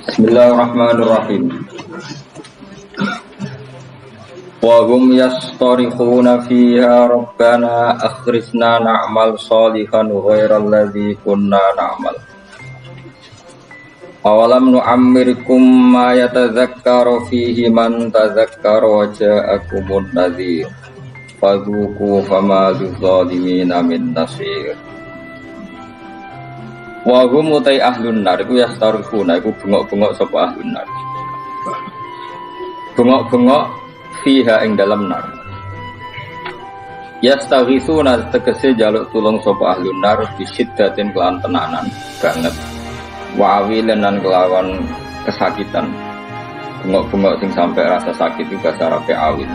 Bismillahirrahmanirrahim. Wa hum yastarikhuna fiha rabbana akhrijna na'mal shalihan ghairal ladzi kunna na'mal. Awalam nu'ammirkum ma yatadhakkaru fihi man tadhakkara wa ja'akumun nadhir. Fadhuku fama lizzalimin min nasir. Wa hum utai ahlun nar iku yastarikhuna iku bengok-bengok sapa ahlun nar. Bengok-bengok fiha ing dalam nar. Yastaghithuna tegese jaluk tulung sapa ahlun nar bisiddatin kelan tenanan banget. Wa awilan lan kelawan kesakitan. Bengok-bengok sing sampai rasa sakit itu bahasa Arab awil.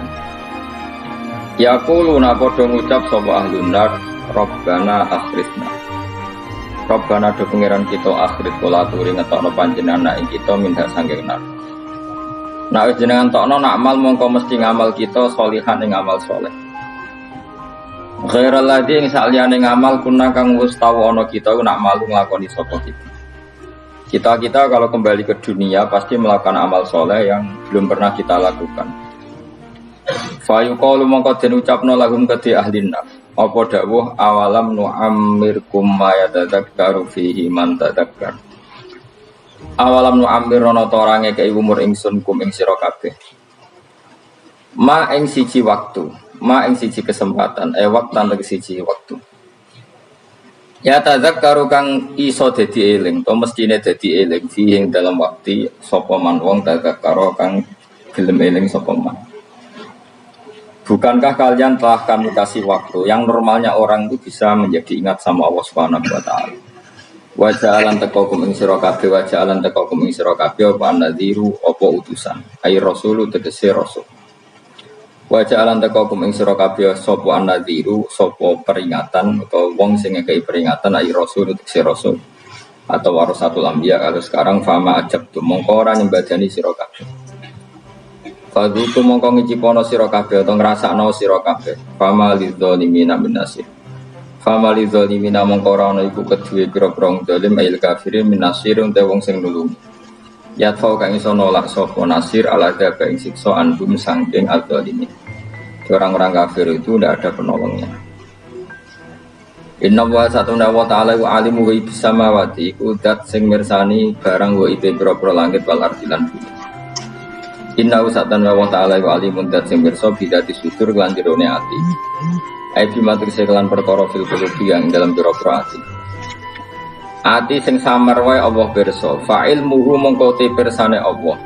Yaquluna padha ngucap sapa ahlun nar Rabbana akhrijna. Rabbana do pengiran kita akhirat kula aturi ngetokno panjenengan ing kita minta sanggeng nar. Nek jenengan tokno nak amal mongko mesti ngamal kita sholihan ing amal saleh. Ghairal ladzi ing saliyane ngamal kuna kang wis tau ana kita nak malu nglakoni sapa kita. Kita kalau kembali ke dunia pasti melakukan amal saleh yang belum pernah kita lakukan. Fa yuqalu mongko den ucapno lahum kedhi ahlin nar. Apa dawuh awalam nu'ammirkum ma yatadzakkaru fihi man tadzakkar. Awalam nu'ammir ana ta ora ngekeki umur ingsun kum ing sira kabeh. Ma ing siji waktu, ma ing siji kesempatan, waktan tegese siji waktu. Ya tadzakkaru kang iso dadi eling, to mestine dadi eling fihi ing dalam waktu sapa man wong tadzakkara kang gelem eling sapa man. Bukankah kalian telah kami kasih waktu yang normalnya orang itu bisa menjadi ingat sama Allah Subhanahu wa taala. Wa ja'alan taqakum ing sira kabeh wa ja'alan taqakum ing sira kabeh apa nadhiru apa utusan. Ai rasulu tegese rasul. Wa ja'alan taqakum ing sira kabeh sapa nadhiru sapa peringatan atau wong sing ngekeki peringatan ai rasul tegese rasul. Atau warasatul anbiya kalau sekarang fama ajab tu mongko ora nyembadani sira kabeh. Fadhuku mongko ngicipono sira kabeh utawa ngrasakno sira kabeh. Fama lidzalimina min nasir. Fama lidzalimina mongko ora ana iku kedue pira-pira zalim ail kafirin min nasir utawa wong sing nulungi. Ya tau kang iso nolak sapa nasir ala daba ing siksa andum saking adzalimin. Orang-orang kafir itu tidak ada penolongnya. Inna wa satuna wa ta'ala wa alimu wa ibis samawati iku dat sing mirsani barang wa ibe pira-pira langit wal ardi lan bumi. Inna usatan wa ta'ala wa alimun dat sing pirsa bidati sudur lan jerone ati. Ai bimatur sekelan perkara fil qulubi yang dalam pira-pira ati. Ati sing samar wae Allah pirsa. Fa'il muhu mongko te pirsane Allah.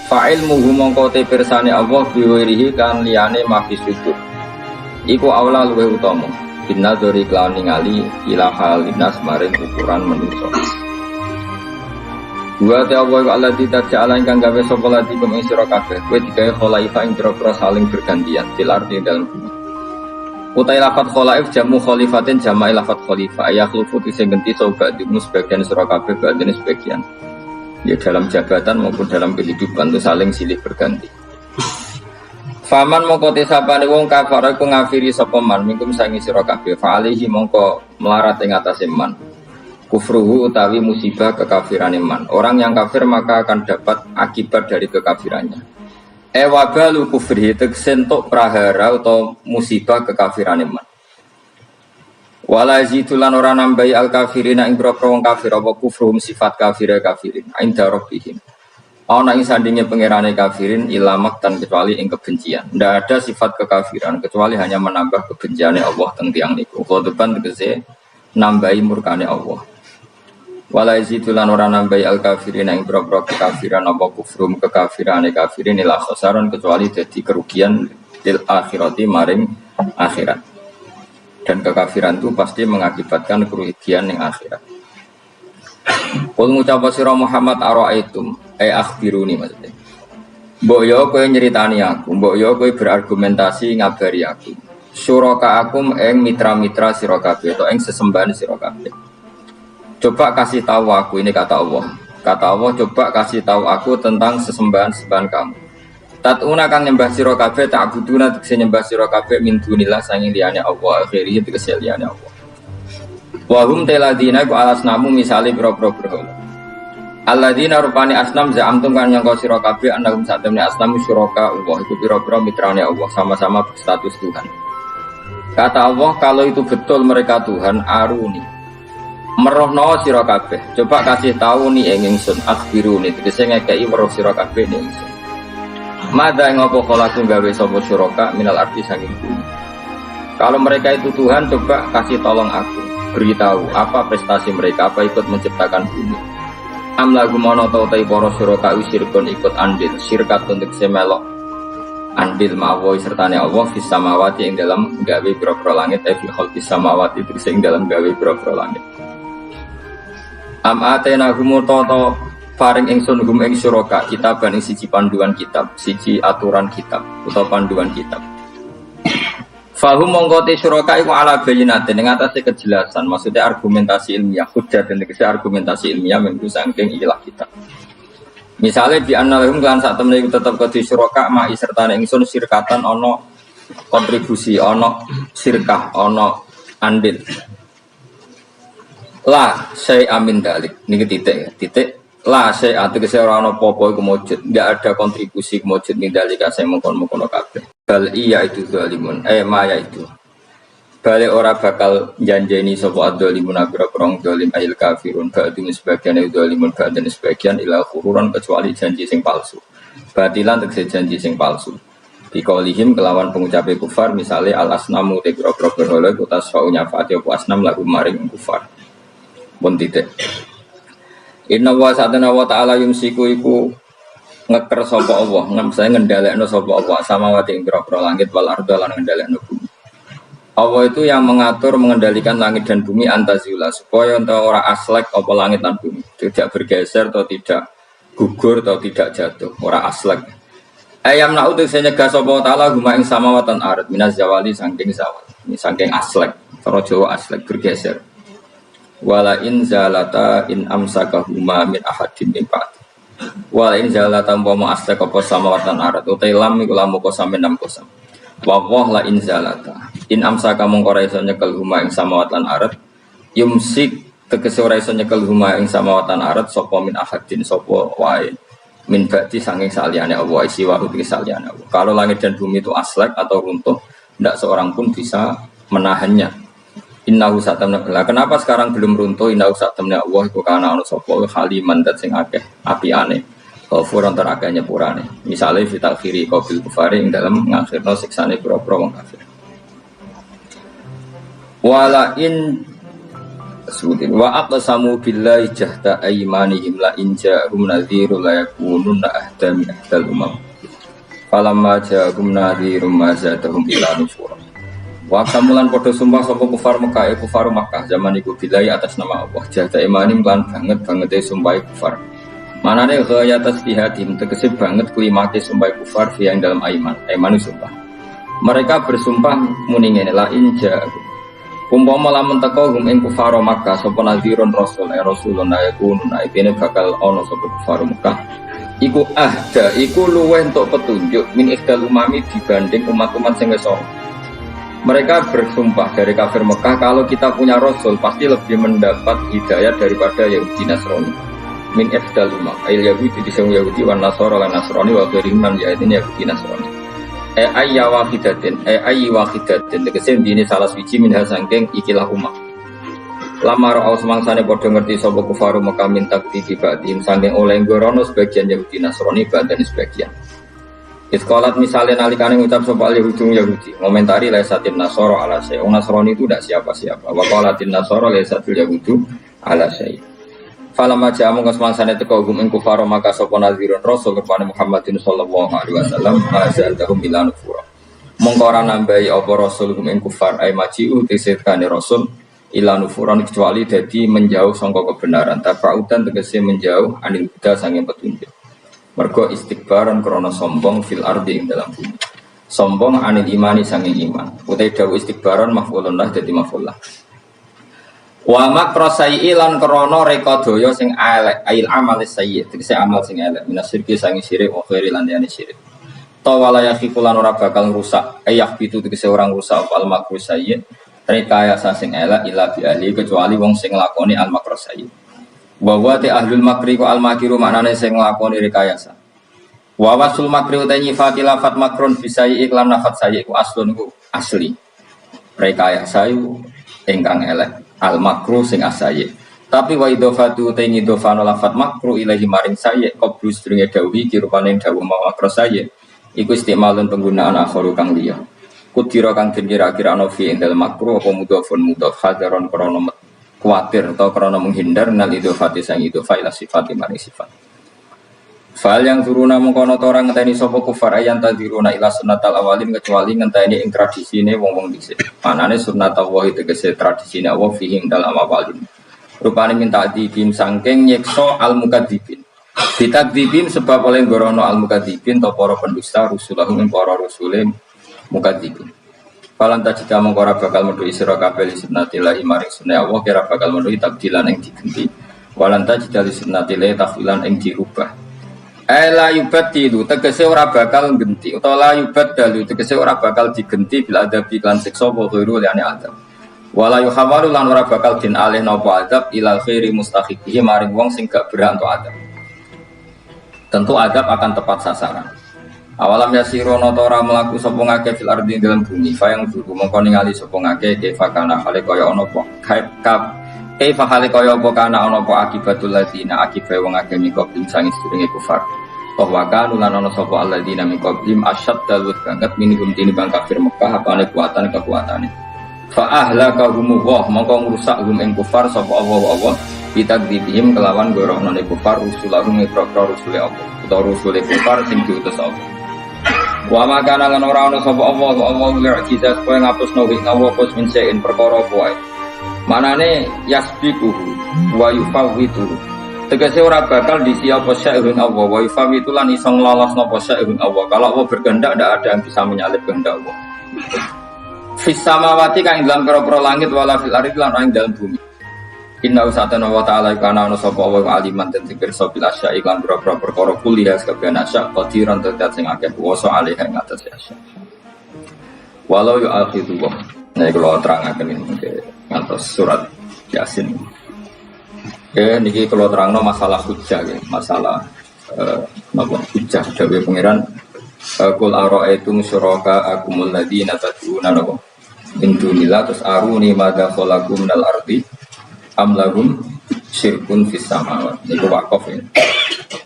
Fa'il muhu mongko te pirsane Allah biwirihi kan liyane mafi sudur. Iku aula luwih utama. Binadzori kelawan ningali ila halinas maring ukuran manusa. Wa ta'awwa wa allati taj'ala ingkang gawe sapa lati kum ing sira kabeh kowe digawe khalaifa ing pira-pira saling bergantian fil ardi dalam bumi. Utai lafat khalaif jamu khalifatin jama'i lafat khalifah ayakhlufu sing ganti sobat di sebagian sira kabeh badene sebagian. Ya dalam jabatan maupun dalam kehidupan itu saling silih berganti. Faman mongko tesapane wong kafir iku ngafiri sapa man mingkum sangi sira kabeh fa alihi mongko melarat ing atase man. Kufruhu utawi musibah kekafiran iman. Orang yang kafir maka akan dapat akibat dari kekafirannya. Wabalu kufrihi tegsentuk prahara atau musibah kekafiran iman. Wala yazitulan ora nambahi al kafirina ing boro wong kafir apa kufruhum sifat kafirin inda rabbihim. Ana ing sandinge pangerane kafirin ilamak tan kecuali ing kebencian. Ndak ada sifat kekafiran kecuali hanya menambah kebenciane Allah teng tiyang niku. Khotoban tegese nambahi murkane Allah. Wala yazitulan ora nambahi al kafirin ing boro kekafiran apa kufrum kekafirane kafirin ila khasaran kecuali dadi kerugian lil akhirati maring akhirat. Dan kekafiran itu pasti mengakibatkan kerugian yang akhirat. Qul ngucap sira Muhammad ara'aitum akhbiruni maksudnya. Mbok yo kowe nyeritani aku, mbok yo kowe berargumentasi ngabari aku. Suraka akum ing mitra-mitra sira kabeh to ing sesembahan sira kabeh. Coba kasih tahu aku, ini kata Allah. Kata Allah, coba kasih tahu aku tentang sesembahan-sembahan kamu. Tatuna kang nyembah sira kabeh ta'buduna tegese nyembah sira kabeh min dunillah sanging liyane Allah akhiri tegese liyane Allah. Wa hum taladina ku alasnamu misale pira-pira berhala. Alladzina rupani asnam za'amtum kan yang kau sira kabeh annahum satamni asnam syuraka Allah iku pira-pira mitrane Allah sama-sama berstatus Tuhan. Kata Allah kalau itu betul mereka Tuhan aruni. Merohno sira kabeh. Coba kasih tahu nih ing ingsun akhbiruni tegese ngekeki weruh sira kabeh ning ingsun. Mada ngopo kholaqu gawe sapa syuraka minal ardi saking bumi. Kalau mereka itu Tuhan coba kasih tolong aku beritahu apa prestasi mereka apa ikut menciptakan bumi. Am lagu mono tau tai para syuraka usirkun ikut andil syirkat untuk semelok andil mawoi sertane Allah fis samawati ing dalam gawe pira-pira langit fi khalqis samawati sing dalam gawe pira-pira langit. Am atena gumu toto paring ingsun gum ing syuraka kitaban ing siji panduan kitab siji aturan kitab utawa panduan kitab. Fahum mongkote syuraka iku ala bayinatin ing atase kejelasan, maksudnya argumentasi ilmiah, hujjah dan argumentasi ilmiah mengku saking ilah kita. Misalnya bi annalahum kan sak temene iku tetep kedhi syuraka ma'i sertane ingsun sirkatan ana kontribusi, ana sirkah, ana andil. La syai amin dalik. Niki titik ya, titik la syai atese ora ana apa-apa iku mujud, enggak ada kontribusi mujud min dalika sing mengkon-mengkon kabeh. Bal iya itu zalimun maya itu balik ora bakal janjeni sapa adzalimun abra-prong zalim ail kafirun ba'dun sebagian zalimun ba'dan sebagian ila khururan kecuali janji sing palsu batilan tegese janji sing palsu biqaulihim kelawan pengucape kufar misale al asnamu te grogro berhala utas faunya fati apa asnam lagu maring kufar pun titik inna wa satana wa ta'ala yumsiku iku ngeker sapa Allah, saya ngendhalekno sapa Allah samawati ing pira-pira langit wal arda lan ngendhalekno bumi. Allah itu yang mengatur mengendalikan langit dan bumi antazula supaya ora aslek apa langit dan bumi, tidak bergeser atau tidak gugur atau tidak jatuh, ora aslek. Ayam na'ud sing nyegah sapa taala guma ing samawatan ard minaz zawali saking zawal, saking aslek, cara Jawa aslek bergeser. Wala in zalata in amsakahuma min ahadin min ba'd. Wal in zalata umpama aslek apa samawatan arat utai lam iku lamu kosam enam kosam. Wa la in zalata in amsaka mongko ra iso nyekel huma ing samawatan arat yumsik tegese ora iso nyekel huma ing samawatan arat sapa min ahadin sapa wae min ba'di saking saliyane Allah isi wa uti saliyane Allah. Kalau langit dan bumi itu aslek atau runtuh tidak seorang pun bisa menahannya. Innahu satamna la kenapa sekarang belum runtuh innahu satamna Allah iku kana ana sapa haliman dat sing akeh apiane ghafurun ter akeh nyepurane misale fi takhiri qabil kufari ing dalam ngakhirno siksane pira-pira wong kafir wala in sudin wa aqsamu billahi jahda aymanihim la in ja'hum nadhirun la yakununa ahda min ahdal umam falamma ja'hum nadhirun ma zadahum ila nufur. Waktu mulan podo sumpah sopo kufar Mekah, kufar Makkah zaman iku bilai atas nama Allah. Jahda imanim lan banget sumpah kufar. Mana nih gaya atas dihadim tegese banget klimake sumpah kufar yang dalam aiman sumpah. Mereka bersumpah muningene la inja. Umpama lamun teko hum ing kufar Makkah sapa nadhirun rasul rasulun yakunu naibene bakal ono sapa kufar Makkah. Iku ahda iku luweh entuk petunjuk min ikdal umami dibanding umat-umat sing wis mereka bersumpah dari kafir Mekah kalau kita punya Rasul pasti lebih mendapat hidayah daripada Yahudi Nasrani. Min ifdal umam ayil Yahudi diseng Yahudi wan Nasara lan Nasrani wa beriman yaitu Yahudi Nasrani. Ayya wahidatin tegese dene salah suci minha sangking ikilah umat. Lamar aus mangsane padha ngerti sapa kufaru Mekah min takti dibatim sangking oleh ngorono sebagian Yahudi Nasrani badan sebagian. Iskolat misalnya nalikane ngucap soal Yahudi ngomentari laisatin nasoro ala syai. Nasrani itu tidak siapa-siapa. Waqalatin nasoro laisatul yahudu ala syai. Falamma ja'amu kasmansane teko gum ing kufaro maka sapa nadhirun rasul kepada Muhammadin sallallahu alaihi wasallam azalahum ila nufura. Mongko ora nambahi apa rasul gum ing kufar ay maji'u tisetkane rasul ila nufuran kecuali dadi menjauh sangka kebenaran. Tafautan tegese menjauh anil huda sanging petunjuk. Mergo istikbaran krana sombong fil ardi ing dalam bumi. Sombong anil imani sanging iman. Utai dawu istikbaran maf'ulun lah dadi maf'ul lah. Wa makrasai lan krana reka daya sing elek ail amal sayyi. Tegese amal sing elek minasirki sanging syirik wa khairi lan liyane syirik. Tawala yakhifulan ora bakal rusak. Ayah pitu tegese orang rusak al makrasai. Rekayasa sing elek ila bi ahli kecuali wong sing nglakoni al makrasai. Wa te ahlul makri ku al makiru maknane sing nglakoni rekayasa. Wa wasul makri uta nyifati lafat makron bisai iklan lafat saya iku aslun ku asli. Rekayasa iku ingkang elek. Al makru sing asaye. Tapi wa idhofatu uta ngidhofano lafat makru ilahi maring saya qablu sedurunge dawuh iki rupane dawuh mau makro saya. Iku istimalun penggunaan akhiru kang liya. Kudira kang den kira-kira ana fi indal makru apa mudhofun mudhof hadaron krana kuatir atau karena menghindar nal idhofati sang idhofa ila sifati maring sifat. Fal yang turuna mengkono orang ngenteni sapa kufar ayan tadiruna ila sunnatal awalin kecuali ngenteni ing tradisine wong-wong dhisik. Manane sunnatullah tegese tradisine Allah fihi dalam awalin. Rupane minta dibim sangking nyekso al mukadzibin. Ditakdzibin sebab oleh gorono al mukadzibin to para pendusta rusulahum para rusule mukadzibin. Falan tajida mengkora bakal medui sira kabeh li sunnatillahi maring sunah Allah kira bakal medui tabdilan ing digenti. Walan tajida li sunnatillahi tahwilan ing dirubah. La yubaddilu tegese ora bakal genti utawa la yubaddalu tegese ora bakal digenti bil adabi lan siksa wa ghairu liane adab. Wala yuhawalu lan ora bakal din alih napa adab ilal khairi mustahiqihi maring wong sing gak berhak untuk adab. Tentu adab akan tepat sasaran. Awalam yasirono tora melaku sapa ngake fil ardi dalam bumi fa yang dulu mongko ningali sapa ngake kaifa kana hale kaya ana apa kaifa hale kaya apa kana ana apa akibatul ladina akibat wong akeh mikoblim sangis sedurunge kufar bahwa kanu lan ana sapa alladzina mikoblim asyaddal banget minhum tinimbang kafir Mekah apane kekuatane fa ahlakahum wa mongko ngrusak hum ing kufar sapa Allah bitakdzibihim kelawan gorohno kufar rusulahum mikro rusule Allah utawa rusule kufar sing diutus Allah. Wa makana lan ora ana sapa Allah mu'jizat kowe ngapusno wing Allah pos minsein perkara wae. Manane yasbiquhu wa yufawwitu. Tegese ora bakal disi apa sya'un Allah wa yufawwitu lan iso nglolosno apa sya'un Allah. Kalau Allah berkehendak ndak ada yang bisa menyalip kehendak Allah. Fis samawati kang dalam pira-pira langit wala fil ardi lan ing dalam bumi. Inna usatana wa ta'ala kana ana sapa wa aliman ten sing pirsa bil asya iklan pira-pira perkara kuliah kabeh asya qadiran tetet sing akeh kuwasa alih ing atas asya. Walau yu'akhidu wa. Nek kula terangaken iki ngantos surat Yasin. Niki kula terangno masalah hujjah ya, masalah napa hujjah dawuh pangeran qul ara'aytum syuraka akumul ladina tad'una napa min dunillah terus aruni madza khalaqum minal ardi amlahum syirkun fis samawat niku waqaf ya.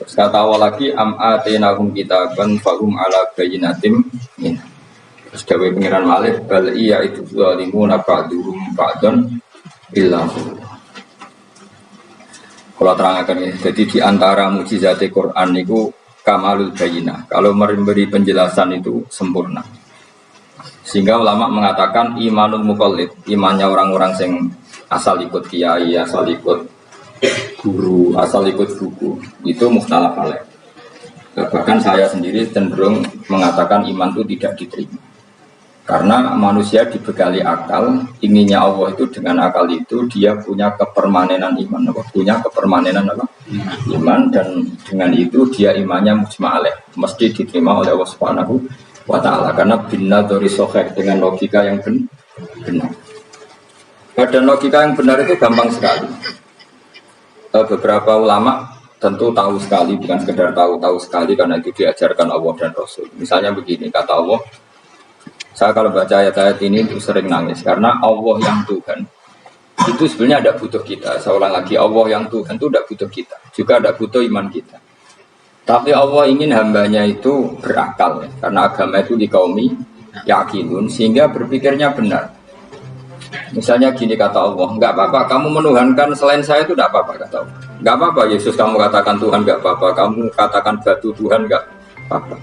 Terus kata awal lagi am atenahum kitaban fahum ala bayyinatim min. Terus dawuh pengiran Malik bal iya itu zalimuna ba'duhum ba'dan illa. Kalau terangkan ini, jadi di antara mukjizat Quran niku kamalul bayyinah. Kalau memberi penjelasan itu sempurna. Sehingga ulama mengatakan imanul muqallid, imannya orang-orang yang asal ikut kiai, asal ikut guru, asal ikut buku, itu mukhtalaf alaih. Bahkan saya sendiri cenderung mengatakan iman itu tidak diterima. Karena manusia dibekali akal, inginnya Allah itu dengan akal itu dia punya kepermanenan iman, punya kepermanenan apa? Iman, dan dengan itu dia imannya mujma' alaih, mesti diterima oleh Allah Subhanahu wa ta'ala karena binna dari sohek dengan logika yang benar. Dan logika yang benar itu gampang sekali. Beberapa ulama tentu tahu sekali, bukan sekedar tahu sekali karena itu diajarkan Allah dan Rasul. Misalnya begini, kata Allah, saya kalau baca ayat-ayat ini itu sering nangis karena Allah yang Tuhan itu sebenarnya tidak butuh kita. Saya ulang lagi, Allah yang Tuhan itu tidak butuh kita, juga tidak butuh iman kita. Tapi Allah ingin hambanya itu berakal ya, karena agama itu dikaumi yakinun sehingga berpikirnya benar. Misalnya gini kata Allah, enggak apa-apa kamu menuhankan selain saya itu enggak apa-apa kata Allah. Enggak apa-apa Yesus kamu katakan Tuhan enggak apa-apa, kamu katakan batu Tuhan enggak apa-apa.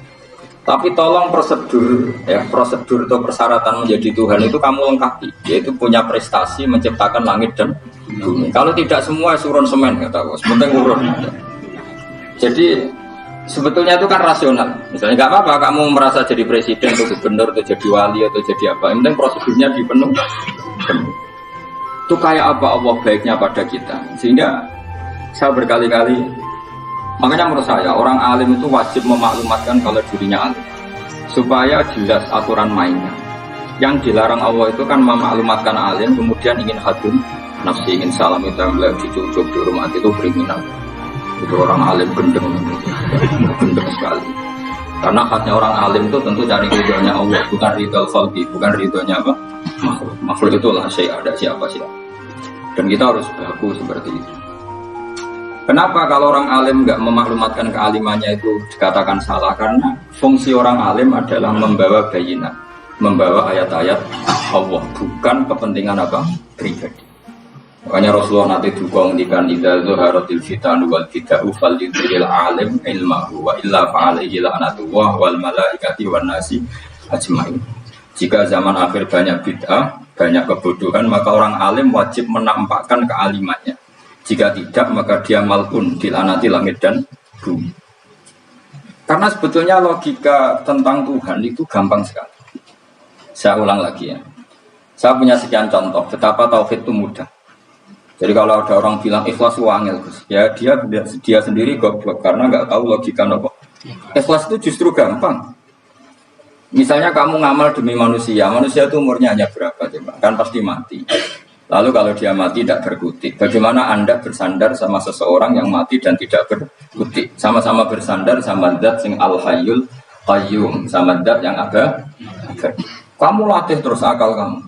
Tapi tolong prosedur atau persyaratan menjadi Tuhan itu kamu lengkapi, yaitu punya prestasi menciptakan langit dan bumi. Kalau tidak semua surun semen kata Allah, sepenting urun. Jadi sebetulnya itu kan rasional. Misalnya nggak apa-apa kamu merasa jadi presiden atau gubernur atau jadi wali atau jadi apa. Yang penting prosedurnya dipenuhi. Itu kayak apa Allah baiknya pada kita. Sehingga saya berkali-kali, makanya menurut saya orang alim itu wajib memaklumatkan kalau dirinya alim supaya jelas aturan mainnya. Yang dilarang Allah itu kan memaklumatkan alim kemudian ingin hadun nafsi ingin salam itu yang beliau dicucuk di rumah itu kriminal. Itu orang alim gendeng sekali. Karena khasnya orang alim itu tentu cari ridhonya Allah, bukan ridho khalqi, bukan ridhonya apa? Makhluk. Makhluk itulah ada siapa. Dan kita harus baku seperti itu. Kenapa kalau orang alim nggak memaklumatkan kealimannya itu dikatakan salah? Karena fungsi orang alim adalah membawa bayinat, membawa ayat-ayat Allah, bukan kepentingan apa? Pribadi. Makanya Rasulullah nanti juga menghentikan idza zuharatil fitanu wal bid'u fal yudril alim ilmahu wa illa fa'alaihi la'natullah wal malaikati wan nasi ajmain. Jika zaman akhir banyak bid'ah, banyak kebodohan, maka orang alim wajib menampakkan kealimannya. Jika tidak, maka dia mal'un, dilaknati langit dan bumi. Karena sebetulnya logika tentang Tuhan itu gampang sekali. Saya ulang lagi ya. Saya punya sekian contoh betapa tauhid itu mudah. Jadi kalau ada orang bilang ikhlas wangil, ya dia sendiri goblok karena nggak tahu logika nopo. Ikhlas itu justru gampang. Misalnya kamu ngamal demi manusia itu umurnya hanya berapa coba? Kan pasti mati. Lalu kalau dia mati tidak berkutik, bagaimana Anda bersandar sama seseorang yang mati dan tidak berkutik? Sama-sama bersandar sama zat sing al-hayyul qayyum, sama zat yang ada. Kamu latih terus akal kamu.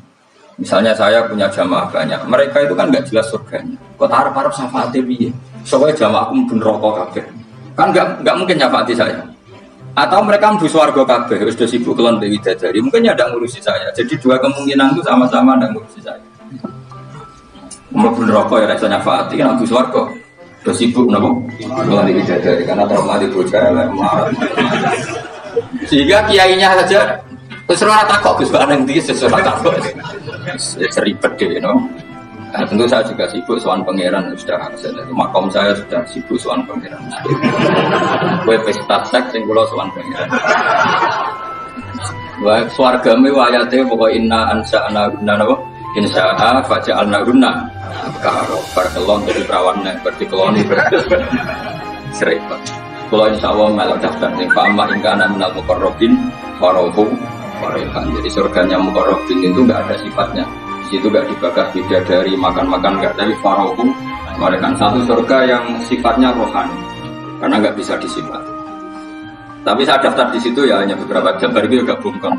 Misalnya saya punya jamaah banyak, mereka itu kan nggak jelas surganya. Kok harap-harap syafaatnya piye? Soalnya jamaahku mungkin rokok kabeh. Kan nggak mungkin syafaati saya. Atau mereka mlebu swarga kabeh, wis do sibuk kelon dewi dadari. Mungkin ya ndak ngurusi saya. Jadi dua kemungkinan itu sama-sama ndak ngurusi saya. Mlebu neraka ya rasanya syafaati kan mlebu swarga. Do sibuk napa? Kelon dewi dadari karena trauma di bocah elek marah. Sehingga kiainya saja terus ora takok Gus kok nang ndi sesuatu takok. Seribet deh, no. Nah, tentu saya juga sibuk soal pangeran sudah makom saya sudah sibuk soal pangeran. Gue pesta seks yang pulau soal pangeran. Wah, swarga me wayate pokok inna ansa anaguna nabo insya Allah faja anaguna. Karo perkelon jadi perawannya berdikeloni seribet. Kalau insya Allah malah daftar yang pamah hingga anak menal mukarrobin farohu. Jadi surganya mukarrabin itu nggak ada sifatnya. Di situ nggak dibakar bidadari makan-makan nggak, tapi farohum mereka satu surga yang sifatnya rohani karena nggak bisa disifat. Tapi saya daftar di situ ya hanya beberapa jam, baru itu gabungkan.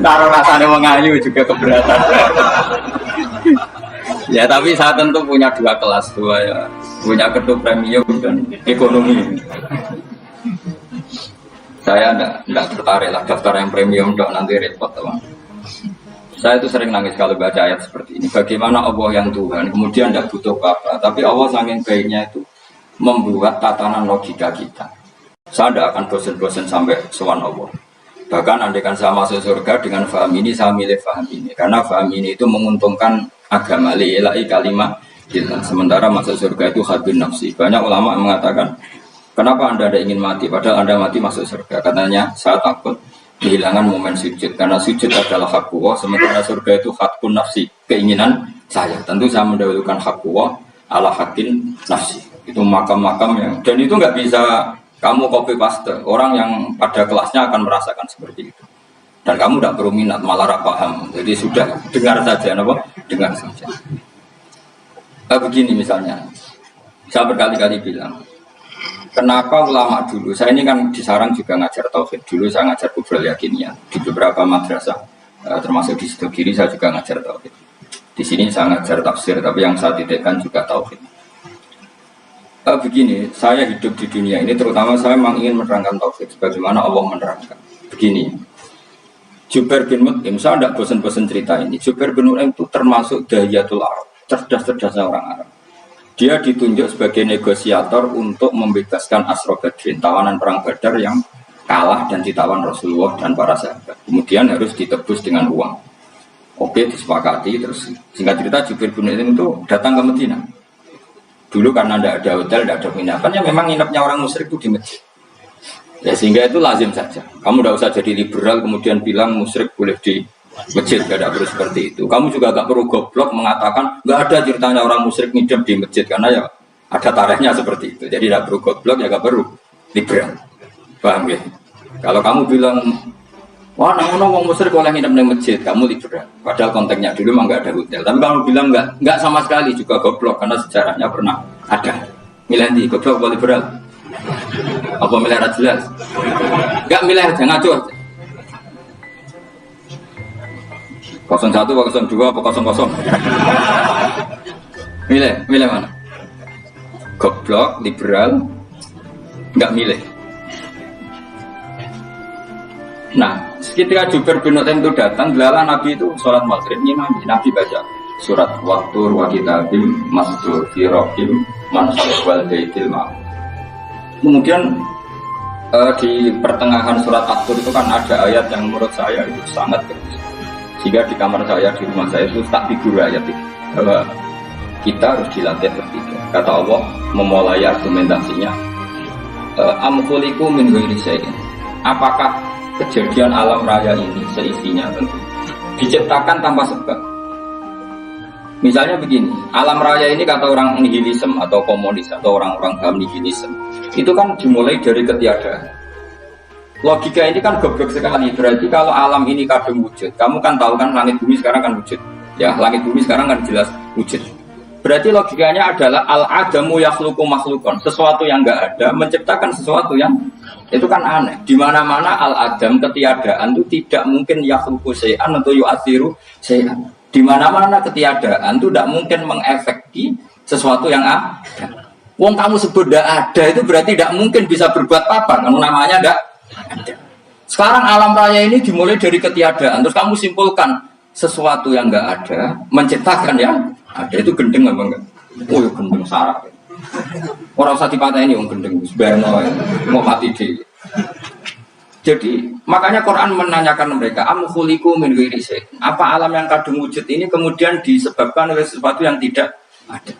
Taruh rasanya mengayu juga keberatan. Ya tapi saya tentu punya dua kelas ya, punya kedua premium dan ekonomi. Saya enggak tertarik lah daftar yang premium dok nanti repot teman. Saya itu sering nangis kalau baca ayat seperti ini. Bagaimana Allah yang Tuhan kemudian tidak butuh apa, tapi Allah saking baiknya itu membuat tatanan logika kita. Saya tidak akan bosan-bosan sampai sowan Allah. Bahkan andaikan saya masuk surga dengan faham ini, saya milih faham ini karena faham ini itu menguntungkan agama li'ilai kalimat kita. Sementara masuk surga itu hadun nafsi. Banyak ulama mengatakan kenapa Anda tidak ingin mati? Padahal Anda mati masuk surga. Katanya saya takut kehilangan momen sujud. Karena sujud adalah hak Allah. Sementara surga itu hakun nafsi. Keinginan saya. Tentu saya mendahulukan hak Allah ala hakin nafsi. Itu makam-makam yang. Dan itu nggak bisa kamu copy paste. Orang yang pada kelasnya akan merasakan seperti itu. Dan kamu tidak perlu minat, malah paham. Jadi sudah dengar saja. Apa? Dengar saja. Begini misalnya. Saya berkali-kali bilang. Kenapa ulama dulu, saya ini kan di Sarang juga ngajar tauhid, dulu saya ngajar kubrul yakiniyah di beberapa madrasah, termasuk di Sido Kiri saya juga ngajar tauhid. Di sini saya ngajar tafsir, tapi yang saya tidakkan juga tauhid. Begini, saya hidup di dunia ini, terutama saya memang ingin menerangkan tauhid, sebagaimana Allah menerangkan. Begini, Jubair bin Mut'im, saya tidak bosan-bosan cerita ini. Jubair bin Mut'im itu termasuk dahiyatul Arab, cerdas-cerdasnya orang Arab. Dia ditunjuk sebagai negosiator untuk membebaskan Asra Badrin, tawanan perang Badar yang kalah dan ditawan Rasulullah dan para sahabat. Kemudian harus ditebus dengan uang. Oke, disepakati. Terus singkat cerita Jubair bin Mut'im itu datang ke Medina. Dulu karena tidak ada hotel, tidak ada penginapan, ya memang nginapnya orang musyrik itu di masjid. Ya sehingga itu lazim saja. Kamu tidak usah jadi liberal kemudian bilang musyrik boleh di masjid, tidak perlu seperti itu. Kamu juga gak perlu goblok mengatakan gak ada ceritanya orang musyrik ngidam di masjid karena ya ada tarikhnya seperti itu. Jadi tidak perlu goblok ya gak perlu liberal. Paham ya? Kalau kamu bilang Wah, nang wong Mesir kalau nginep di masjid, kamu liberal. Padahal konteksnya dulu memang nggak ada hotel. Tapi kamu bilang nggak sama sekali juga goblok karena sejarahnya pernah ada. Milih di goblok atau liberal? Apa milih jelas? Nggak milih aja ngaco. 01 atau 02 apa 00? Milih mana? Goblok, liberal, nggak milih. Nah, ketika Jubair bin Mut'im itu datang, gelalah Nabi itu sholat maghrib, Nabi baca surat Wattur wa kitabil mastur fi rohim mansal wal daitil ma. Kemudian di pertengahan surat At-Tur itu kan ada ayat yang menurut saya itu sangat bagus. Sehingga di kamar saya, di rumah saya itu tak figur ayat itu bahwa kita harus dilatih berpikir. Kata Allah memulai argumentasinya, amkuliku min ghairi syai'in. Apakah kejadian alam raya ini seisinya tentu diciptakan tanpa sebab. Misalnya begini, alam raya ini kata orang nihilisme atau komunis atau orang-orang paham nihilisme, itu kan dimulai dari ketiadaan. Logika ini kan goblok sekali. Berarti kalau alam ini kadung wujud, kamu kan tahu kan langit bumi sekarang kan wujud. Ya, langit bumi sekarang kan jelas wujud. Berarti logikanya adalah al-adamu yakhluqu makhlukon, sesuatu yang enggak ada menciptakan sesuatu yang itu kan aneh. Di mana-mana al-adam ketiadaan itu tidak mungkin yakhluqu syai'an atau yu'athiru syai'an. Di mana-mana ketiadaan itu tidak mungkin mengefeki sesuatu yang ada. Wong kamu sebut tidak ada itu berarti tidak mungkin bisa berbuat apa karena namanya tidak ada. Sekarang alam raya ini dimulai dari ketiadaan, terus kamu simpulkan sesuatu yang enggak ada menciptakan yang ada, itu gendeng apa enggak? Oh ya gendeng sarap. Orang usah dipatahin yang gendeng, sebenarnya mau mati deh. Jadi makanya Quran menanyakan mereka, am khuliqu min ghairi syai'in. Apa alam yang kadung wujud ini kemudian disebabkan oleh sesuatu yang tidak ada?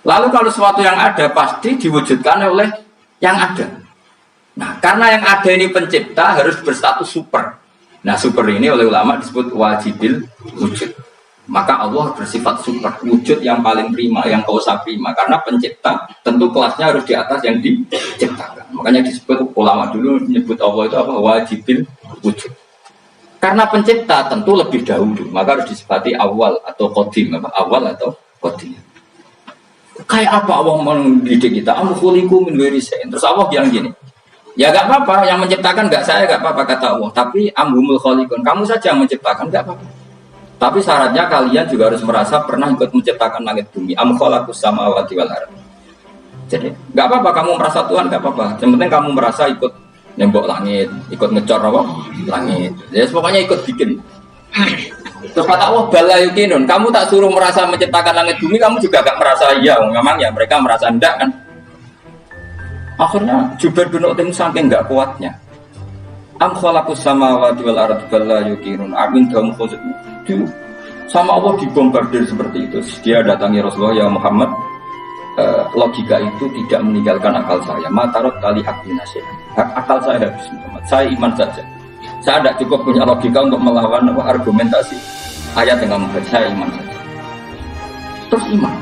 Lalu kalau sesuatu yang ada pasti diwujudkan oleh yang ada. Nah, karena yang ada ini pencipta harus berstatus super. Nah, super ini oleh ulama disebut wajibil wujud. Maka Allah bersifat super, wujud yang paling prima, yang kausa prima. Karena pencipta tentu kelasnya harus di atas yang diciptakan. Makanya disebut ulama dulu menyebut Allah itu apa? Wajibil wujud. Karena pencipta tentu lebih dahulu, maka harus disifati awal atau qadim, apa? Awal atau qadim. Kayak apa Allah mendidik kita? Am khuliqu min ghairi syai'in. Terus Allah bilang gini, ya gak apa-apa, yang menciptakan gak saya, gak apa-apa kata Allah. Tapi amhumul khaliqun, kamu saja yang menciptakan, gak apa-apa. Tapi syaratnya kalian juga harus merasa pernah ikut menciptakan langit bumi. Am khalaqus samawati wal ardh. Jadi gak apa-apa kamu merasa Tuhan, gak apa-apa. Yang penting kamu merasa ikut nembok langit, ikut ngecor apa? Langit. Ya pokoknya ikut bikin. Terus kata Allah bala yukinun, kamu tak suruh merasa menciptakan langit bumi, kamu juga gak merasa iya. Memang ya mereka merasa enggak kan. Akhirnya Jubair bin Mut'im saking enggak kuatnya. Am khalaqus samawati wal ardi bala yuqinun amin dum khuzud. Sama Allah dibombardir seperti itu. Dia datangi Rasulullah, ya Muhammad, logika itu tidak meninggalkan akal saya. Matarot kali aktinasya. Akal saya habis, Muhammad. Saya iman saja. Saya tidak cukup punya logika untuk melawan argumentasi ayat yang kamu baca. Saya iman saja. Terus iman.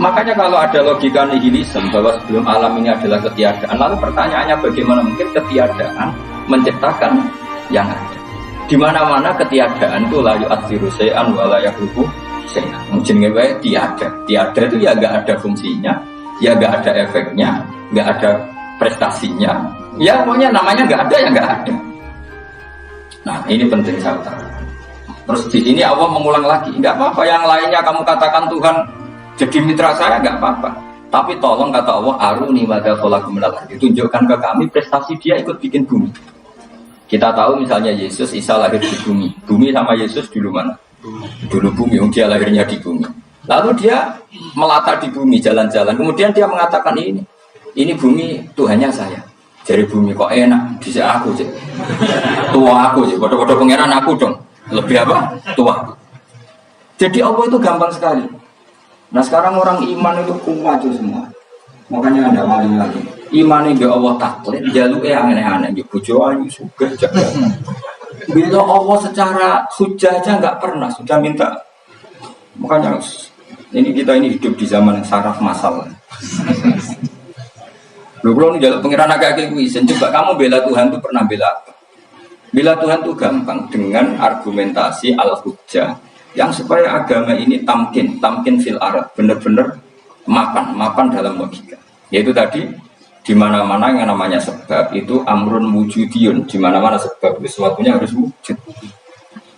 Makanya kalau ada logika nihilisme bahwa sebelum alam ini adalah ketiadaan, lalu pertanyaannya bagaimana mungkin ketiadaan menciptakan yang ada? Di mana-mana ketiadaan itu la yu'athiru syai'an wa la yakhluqu syai'an. Jenenge wae tiada. Tiada itu ya enggak ada fungsinya, ya enggak ada efeknya, enggak ada prestasinya. Ya pokoknya namanya enggak ada ya enggak ada. Nah, ini penting saya utarakan. Terus di sini Allah mengulang lagi, enggak apa-apa yang lainnya kamu katakan Tuhan jadi mitra saya, enggak apa-apa. Tapi tolong kata Allah, aruni madza khalaqu minal ardi. Tunjukkan ke kami prestasi dia ikut bikin bumi. Kita tahu misalnya Yesus, Isa lahir di bumi. Bumi sama Yesus dulu mana? Dulu bumi, dia lahirnya di bumi. Lalu dia melata di bumi, jalan-jalan. Kemudian dia mengatakan ini bumi Tuhannya saya. Jadi bumi kok enak, bisa aku sih. Tua aku sih, bodoh-bodoh pangeran aku dong. Lebih apa? Tua. Jadi Allah itu gampang sekali. Nah sekarang orang iman itu kuat semua. Makanya ada wali lagi. Iman ini Allah taklid, jaluknya aneh-aneh. Bojo ayu suka jaga. Bila Allah secara hujah aja nggak pernah sudah minta. Makanya ini kita ini hidup di zaman yang saraf masalah. Lu belum jaluk pengiran agak kayak kuisen. Coba kamu bela Tuhan itu pernah bela apa? Bila Tuhan itu gampang dengan argumentasi al-hujjah yang supaya agama ini tamkin fil arad, benar-benar mapan dalam logika. Yaitu tadi di mana-mana yang namanya sebab itu amrun wujudiyun, di mana-mana sebab sesuatunya harus wujud.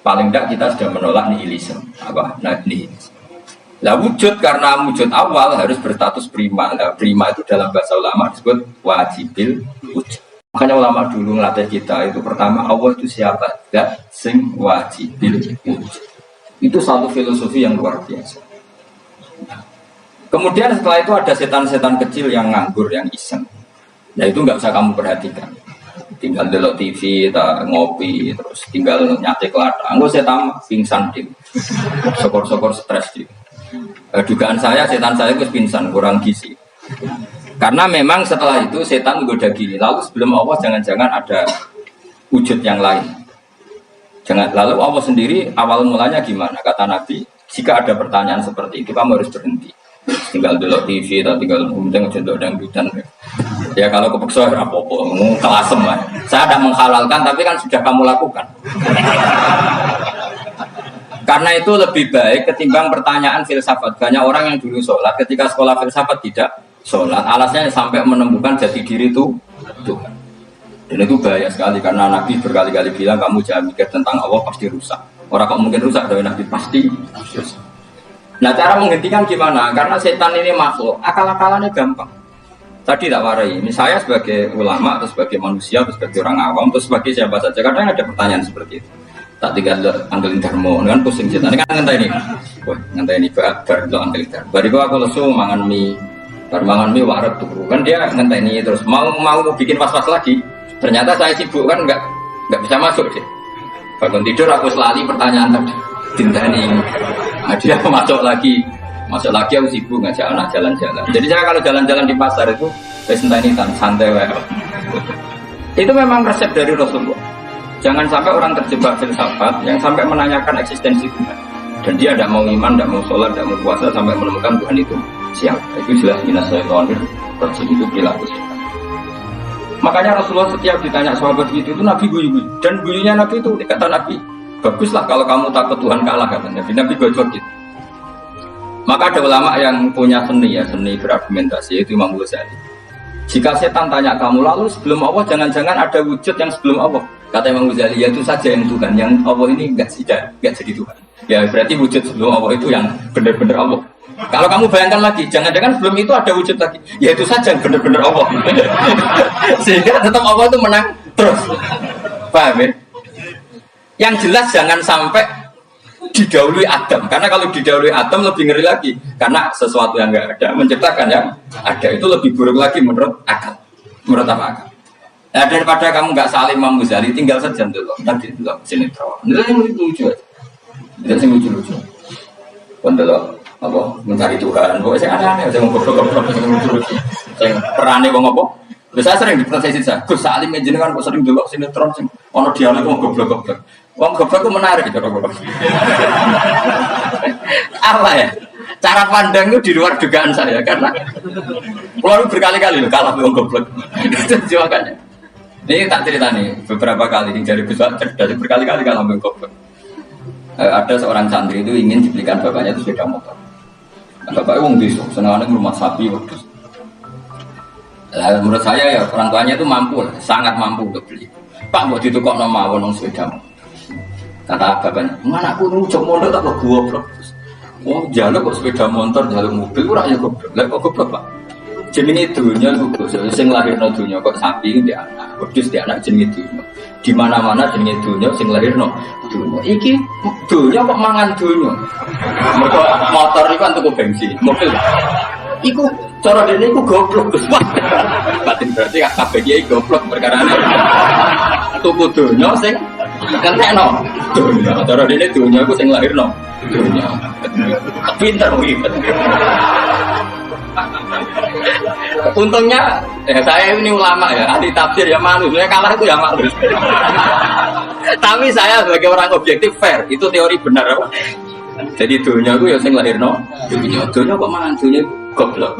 Paling tidak kita sudah menolak nihilisme. Apa? Nah, nihilisme. Lah wujud karena wujud awal harus berstatus prima. Nah, prima itu dalam bahasa ulama disebut wajibil wujud. Makanya ulama dulu ngelatih kita itu pertama Allah itu siapa? Zat sing wajibil wujud. Itu satu filosofi yang luar biasa. Kemudian setelah itu ada setan-setan kecil yang nganggur, yang iseng. Nah itu nggak usah kamu perhatikan. Tinggal delok TV, ngopi, terus tinggal nyate kelada. Enggak setan pingsan dim, sokor-sokor stres dim. Dugaan saya setan saya itu pingsan, kurang gizi. Karena memang setelah itu setan menggoda gini. Lalu sebelum Allah jangan-jangan ada wujud yang lain. Lalu Allah sendiri awal mulanya gimana? Kata Nabi, jika ada pertanyaan seperti itu kamu harus berhenti. Tinggal dulu TV atau tinggal kemudian ngejendok dangdutan. Ya kalau kepeksa apa-apa, kelasem lah. Saya tidak menghalalkan, tapi kan sudah kamu lakukan. Karena itu lebih baik ketimbang pertanyaan filsafat. Banyak orang yang dulu sholat, ketika sekolah filsafat tidak sholat, alasnya sampai menemukan jati diri itu Tuhan. Dan itu bahaya sekali karena Nabi berkali-kali bilang kamu jangan mikir tentang Allah pasti rusak. Orang kok mungkin rusak dari Nabi pasti rusak. Nah cara menghentikan gimana? Karena setan ini makhluk, akal-akalannya gampang. Tadi tak warai, ini saya sebagai ulama atau sebagai manusia atau sebagai orang awam atau sebagai siapa saja. Kadang ada pertanyaan seperti itu. Tak tinggal anggelin darmo, kan pusing setan. Ini kan ngantai ini, ngantai ini baru anggelin darmo. Bariku aku lesu mangan mie. Mangan mie waret tuh kan dia ngenteni terus mau bikin was-was lagi. Ternyata saya sibuk kan nggak bisa masuk deh. Bangun tidur aku selali pertanyaan tadi. Dintani. Nah, dia masuk lagi aku sibuk ngajak anak jalan-jalan. Jadi saya kalau jalan-jalan di pasar itu enteni santai wae. Itu memang resep dari Rasulullah. Jangan sampai orang terjebak filsafat yang sampai menanyakan eksistensi Tuhan. Dan dia tidak mau iman, tidak mau sholat, tidak mau puasa sampai menemukan Tuhan itu siapa. Itu jelas minas syaitonir rajim, itu perilaku setan. Makanya Rasulullah setiap ditanya sahabat itu Nabi guyu. Dan guyunya Nabi itu kata Nabi, baguslah kalau kamu takut Tuhan kalah katanya. Nabi gojok gitu. Maka ada ulama yang punya seni berargumentasi, yaitu Imam Ghazali. Jika setan tanya kamu lalu sebelum Allah jangan-jangan ada wujud yang sebelum Allah. Kata Imam Ghazali, ya itu saja yang Tuhan, yang Allah ini enggak jadi Tuhan. Ya berarti wujud sebelum Allah itu yang benar-benar Allah. Kalau kamu bayangkan lagi, jangan-jangan sebelum itu ada wujud lagi. Ya itu saja yang benar-benar Allah. Sehingga tetap Allah itu menang terus. Paham ya? Yang jelas jangan sampai didahului Adam. Karena kalau didahului Adam lebih ngeri lagi. Karena sesuatu yang enggak ada menciptakan yang ada itu lebih buruk lagi menurut akal. Menurut apa akal? Nah, daripada kamu nggak saling Imam Ghazali, tinggal saja dulu. Nanti dulu sinetron. Itu yang lucu aja. Itu yang lucu. Pendelo apa mencari Tuhan. Pokoknya saya aneh-aneh. Saya ngobrol-ngobrol. Saya lucu. Saya perane wong apa? Saya sering diprotes saya. Gus Salim jenengan kok sering dulu sinetron. Ono dialog wong goblok-goblok. Wong goblok itu menarik gitu. Apa ya? Cara pandang itu di luar dugaan saya karena lalu berkali-kali loh kalah wong goblok. Itu makanya. Ini tak cerita nih, beberapa kali ini dari besar cerdas berkali-kali kalau ambil goblok. Ada seorang santri itu ingin dibelikan bapaknya itu sepeda motor. Bapaknya wong desa, senangannya rumah sapi waktu. Menurut saya ya orang tuanya itu mampu, sangat mampu untuk beli. Pak mau ditukok nama awon sepeda motor. Kata bapaknya, mana aku nujok motor tak kok goblok. Oh jalur kok sepeda motor, jalur mobil, kurangnya goblok. Lah kok goblok pak? Jenenge dunya khusus, sing lahirno dunya kok sapi iki anak, kudus di anak jenenge dunya. Di mana-mana jenenge dunya sing lahirno dunya. Iki dunya kok mangan dunya. Mergo motor iku kan tuku bensin, mobil. Iku cara dene iku goblok Gus. Batin berarti kabeh iki goblok perkarane. Tuku dunya sing kentekno dunya. Cara dene dunya iku sing lahirno dunya. Pinter kuwi. Untungnya saya ini ulama ya, ahli tafsir ya malu, saya kalah itu ya malu. Tapi saya sebagai orang objektif fair, itu teori benar apa? Jadi dunia itu ya sing lahirno, dunia kok mangan dunia goblok.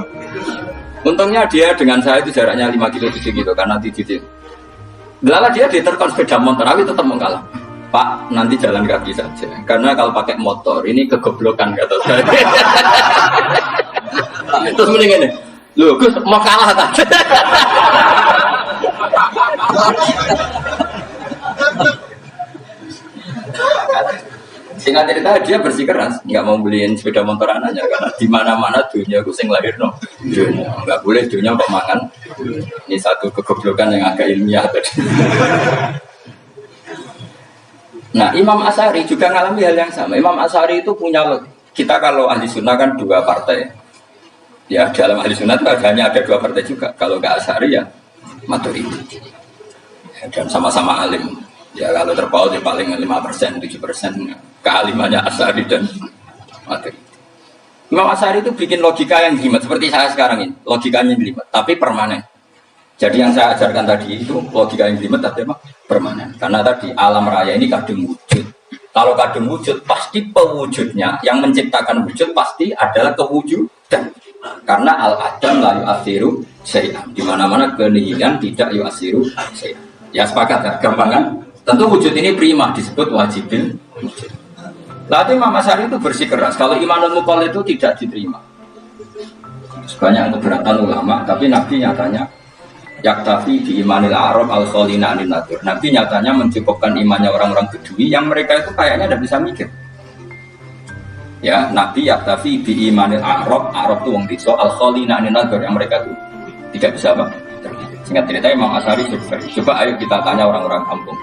Untungnya dia dengan saya itu jaraknya 5 kilo 7 kilo karena titik. Delala dia diterkon sepeda motor, tapi tetap mengalah. Pak, nanti jalan kaki saja. Karena kalau pakai motor, ini kegoblokan kata saya. Terus mending ini, loh, Gus mau kalah tak? Singkat cerita dia bersikeras, nggak mau beliin sepeda motor anaknya karena di mana-mana dunia kucing lahir no, dunia nggak boleh dunia kok makan. Ini satu kegoblokan yang agak ilmiah tadi. Nah, Imam Asy'ari juga mengalami hal yang sama. Imam Asy'ari itu punya, kita kalau ahli sunnah kan dua partai. Ya dalam ahli sunnah itu hanya ada dua partai juga. Kalau nggak Asy'ari ya Maturidi. Dan sama-sama alim. Ya kalau terpaut ya paling 5%, 7%. Kealimannya Asy'ari dan Maturidi. Imam Asy'ari itu bikin logika yang jelimet seperti saya sekarang ini, logikanya jelimet, tapi permanen. Jadi yang saya ajarkan tadi itu logika yang jelimet tapi apa? Permanen. Karena tadi alam raya ini kadung wujud. Kalau kadung wujud pasti pewujudnya yang menciptakan wujud pasti adalah kewujudan. Karena al-adam la yu'athiru syai'an. Di mana-mana kenihilan tidak yu'athiru syai'an. Ya sepakat ya, gampang kan? Tentu wujud ini prima disebut wajibin wujud. Lalu Imam Asy'ari itu bersikeras kalau imanul muqallid itu tidak diterima. Banyak keberatan ulama, tapi Nabi nyatanya yaktafi di imanil Arab al-khalina anin nadur. Nabi nyatanya mencukupkan imannya orang-orang Bedui yang mereka itu kayaknya tidak bisa mikir. Ya, Nabi yaktafi di imanil Arab itu wong desa al-khalina anin nadur yang mereka itu tidak bisa apa? Singkat cerita Imam Asy'ari coba ayo kita tanya orang-orang kampung.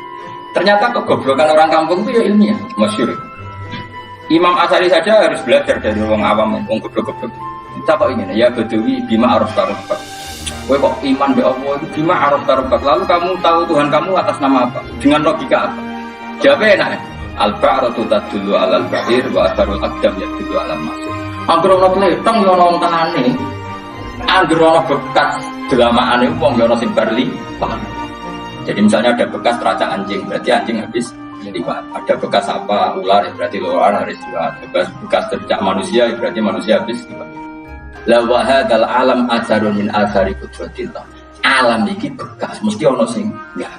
Ternyata kegoblokan orang kampung itu ya ilmiah, masyhur. Imam Asy'ari saja harus belajar dari orang awam, orang goblok-goblok. Kita kok ingin ya Bedawi bima araf tarufat. Kowe kok iman be Allah itu bima araf tarufat. Lalu kamu tahu Tuhan kamu atas nama apa? Dengan logika apa? Jawabnya enak. Al-ba'ratu tadullu 'alal ba'ir wa atharul aqdam yadullu 'alal masuk. Angger ono tleteng yo ono tengane. Angger ono bekas delamaane wong yo ono sing barli. Jadi misalnya ada bekas teracak anjing, berarti anjing habis liwat. Ada bekas apa ular, berarti ular harus liwat. Bekas tercak manusia, berarti manusia habis liwat. La wa hadzal alam atharun min athari qudratillah. Alam iki bekas, mesti ono sing enggak.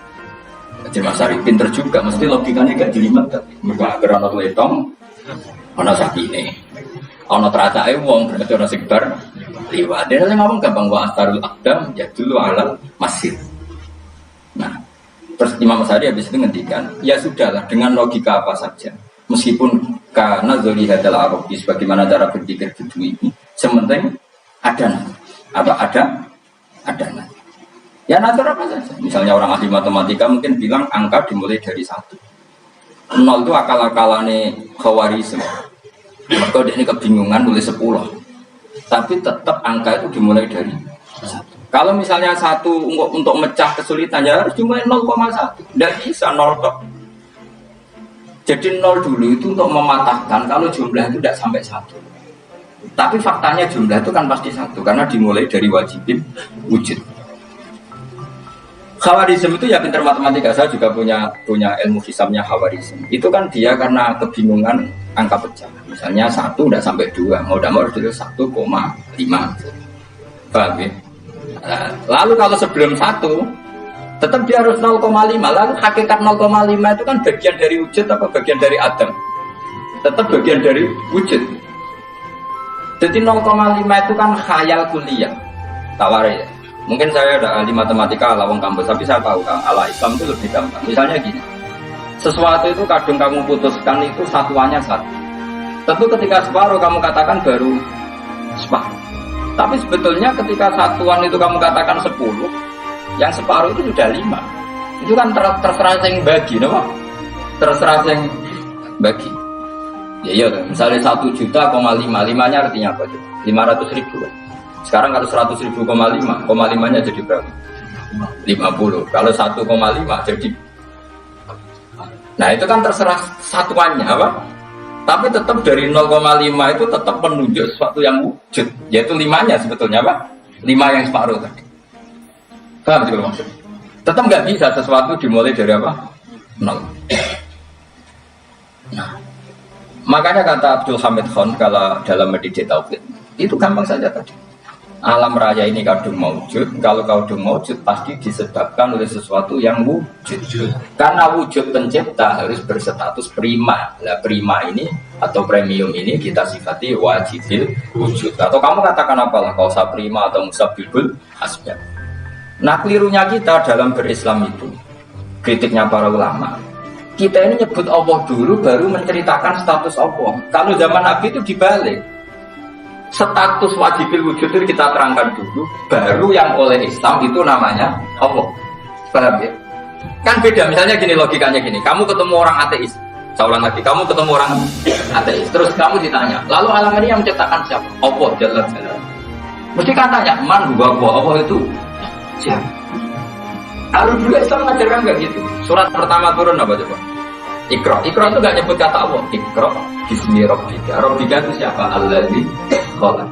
Jadi Mas Ari pinter juga, mesti logikanya gak jelimet tapi. Mergo agar ono letong, ono sakine. Ono teracake wong, berarti ono sing bar liwat. Dia ngomong gampang wa atharul aqdam ya dulu alal masir. Nah, terus Imam Asy'ari habis itu ngendikan, ya sudahlah dengan logika apa saja. Meskipun karena zoli hadal arabi sebagaimana cara berpikir Bedui ini, sementing ada ada. Ya natural apa saja. Misalnya orang ahli matematika mungkin bilang angka dimulai dari 1. 0 itu akal-akalane Khawarizm. Maka dia ini kebingungan nulis 10. Tapi tetap angka itu dimulai dari 1. Kalau misalnya 1 untuk mecah kesulitan ya harus dimulai 0,1. Tidak bisa 0 tok. Jadi 0 dulu itu untuk mematahkan kalau jumlah itu tidak sampai 1. Tapi faktanya jumlah itu kan pasti 1 karena dimulai dari wajibin wujud. Khawarizm itu ya pintar matematika. Saya juga punya ilmu hisabnya Khawarizm. Itu kan dia karena kebingungan angka pecah. Misalnya 1 tidak sampai 2, mau tidak mau harus dulu 1,5. Paham ya? Nah, lalu kalau sebelum 1 tetap dia harus 0,5. Lalu hakikat 0,5 itu kan bagian dari wujud apa bagian dari adam? Tetap bagian dari wujud. Jadi 0,5 itu kan khayal kuliah. Tawari ya. Mungkin saya ada ahli matematika ala wong kampus, tapi saya tahu ala Islam itu lebih gampang. Misalnya gini. Sesuatu itu kadang kamu putuskan itu satuannya 1. Tentu ketika separuh kamu katakan baru separuh. Tapi sebetulnya ketika satuan itu kamu katakan 10, yang separuh itu sudah 5. Itu kan terserah yang bagi, no? Terserah yang bagi. Ya iya, misalnya 1,5 limanya artinya apa? 500.000. Sekarang kalau 100.000,5, 5-nya jadi berapa? 50. Kalau 1,5 jadi. Nah itu kan terserah satuannya apa? Tapi tetap dari 0,5 itu tetap menunjuk sesuatu yang wujud, yaitu 5-nya sebetulnya apa? 5 yang separuh tadi. Paham sih maksudnya? Tetap nggak bisa sesuatu dimulai dari apa? 0. Nah, makanya kata Abdul Hamid Khan kalau dalam mendidik tauhid itu gampang saja tadi. Alam raya ini kadung maujud. Kalau kadung maujud pasti disebabkan oleh sesuatu yang wujud. Karena wujud pencipta harus berstatus prima. Nah, prima ini atau premium ini kita sifati wajibil wujud. Atau kamu katakan apalah kausa prima atau musabibul asbab. Nah, kelirunya kita dalam berislam itu, kritiknya para ulama. Kita ini nyebut Allah dulu baru menceritakan status Allah. Kalau zaman Nabi itu dibalik. Status wajibil wujud itu kita terangkan dulu, baru yang oleh Islam itu namanya Allah. Paham ya? Kan beda, misalnya gini logikanya gini, kamu ketemu orang ateis, saya ulang lagi, kamu ketemu orang ateis, terus kamu ditanya, lalu alam ini yang menciptakan siapa? Allah, Jalla Jalla. Mesti kan tanya, man huwa Allah itu siapa? Kalau dulu Islam mengajarkan nggak gitu. Surat pertama turun apa coba? Iqra. Iqra itu nggak nyebut kata Allah. Iqra bismi rabbika. Rabbika itu siapa? Alladzi khalaq.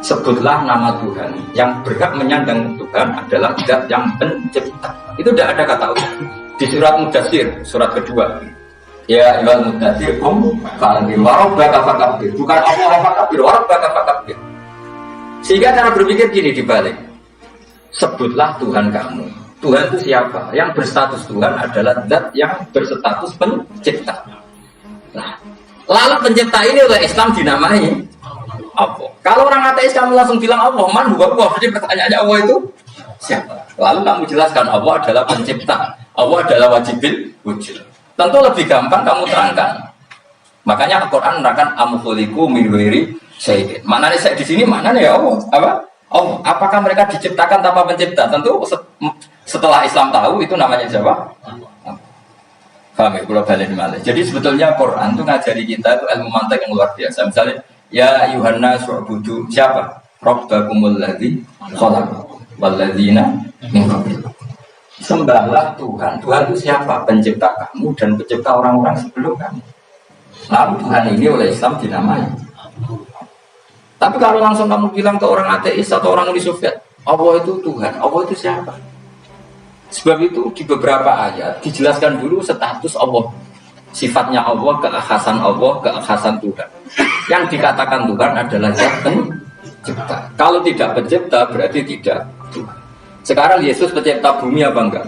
Sebutlah nama Tuhan. Yang berhak menyandang Tuhan adalah zat yang pencipta. Itu tidak ada kata Allah. Di surat Mudatsir, surat kedua. Ya ayyuhal mudatsir qum fa'anzir wa rabbaka fakabbir. Bukan Allah fakabbir, wa rabbaka fakabbir. Sehingga cara berpikir gini dibalik. Sebutlah Tuhan kamu. Tuhan itu siapa? Yang berstatus Tuhan adalah zat yang berstatus pencipta. Nah, lalu pencipta ini oleh Islam dinamai Allah. Kalau orang ateis kamu langsung bilang Allah, man huwa Allah. Jadi pertanyaannya Allah itu siapa? Lalu kamu jelaskan Allah adalah pencipta. Allah adalah wajibil wujud. Tentu lebih gampang kamu terangkan. Makanya Al-Quran menerangkan amkhuliku min ghairi syai'in. Mana nih saya di sini? Mana nih ya Allah? Apa? Oh, apakah mereka diciptakan tanpa pencipta? Tentu setelah Islam tahu itu namanya siapa? Paham ya? Pulau balik malah. Jadi sebetulnya Quran itu ngajari kita itu ilmu mantek yang luar biasa. Misalnya, ya Yuhannas wa'budu siapa? Rabbakumul ladzi khalaqakum wal ladzina min qablikum. Sembahlah Tuhan. Tuhan itu siapa? Pencipta kamu dan pencipta orang-orang sebelum kamu. Lalu Tuhan ini oleh Islam dinamai. Tapi kalau langsung kamu bilang ke orang ateis atau orang Uni Soviet, Allah itu Tuhan, Allah itu siapa? Sebab itu di beberapa ayat dijelaskan dulu status Allah, sifatnya Allah, keakhasan Tuhan. Yang dikatakan Tuhan adalah zat pencipta. Kalau tidak pencipta berarti tidak Tuhan. Sekarang Yesus pencipta bumi apa enggak?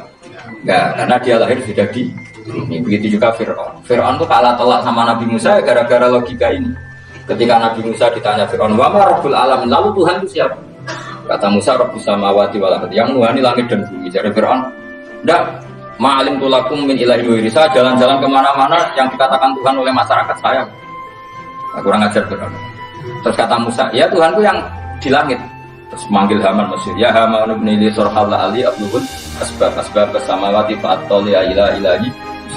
Enggak, karena dia lahir sudah di bumi. Begitu juga Fir'aun. Fir'aun itu kalah telak sama Nabi Musa gara-gara logika ini. Ketika Nabi Musa ditanya Fir'aun, wa ma rabbul alamin, lalu Tuhan itu siapa? Kata Musa, rabbus samawati wal ardi, yang nuhani langit dan bumi. Jadi Fir'aun, enggak, ma'alim tulakum min ilahi wa irisa, jalan-jalan kemana-mana yang dikatakan Tuhan oleh masyarakat saya. Nah, kurang ajar Fir'aun. Terus kata Musa, ya Tuhanku yang di langit. Terus manggil Haman Mesir, ya Haman ibn Ili surhalla ali abdul asbab samawati fa'attoli ilahi.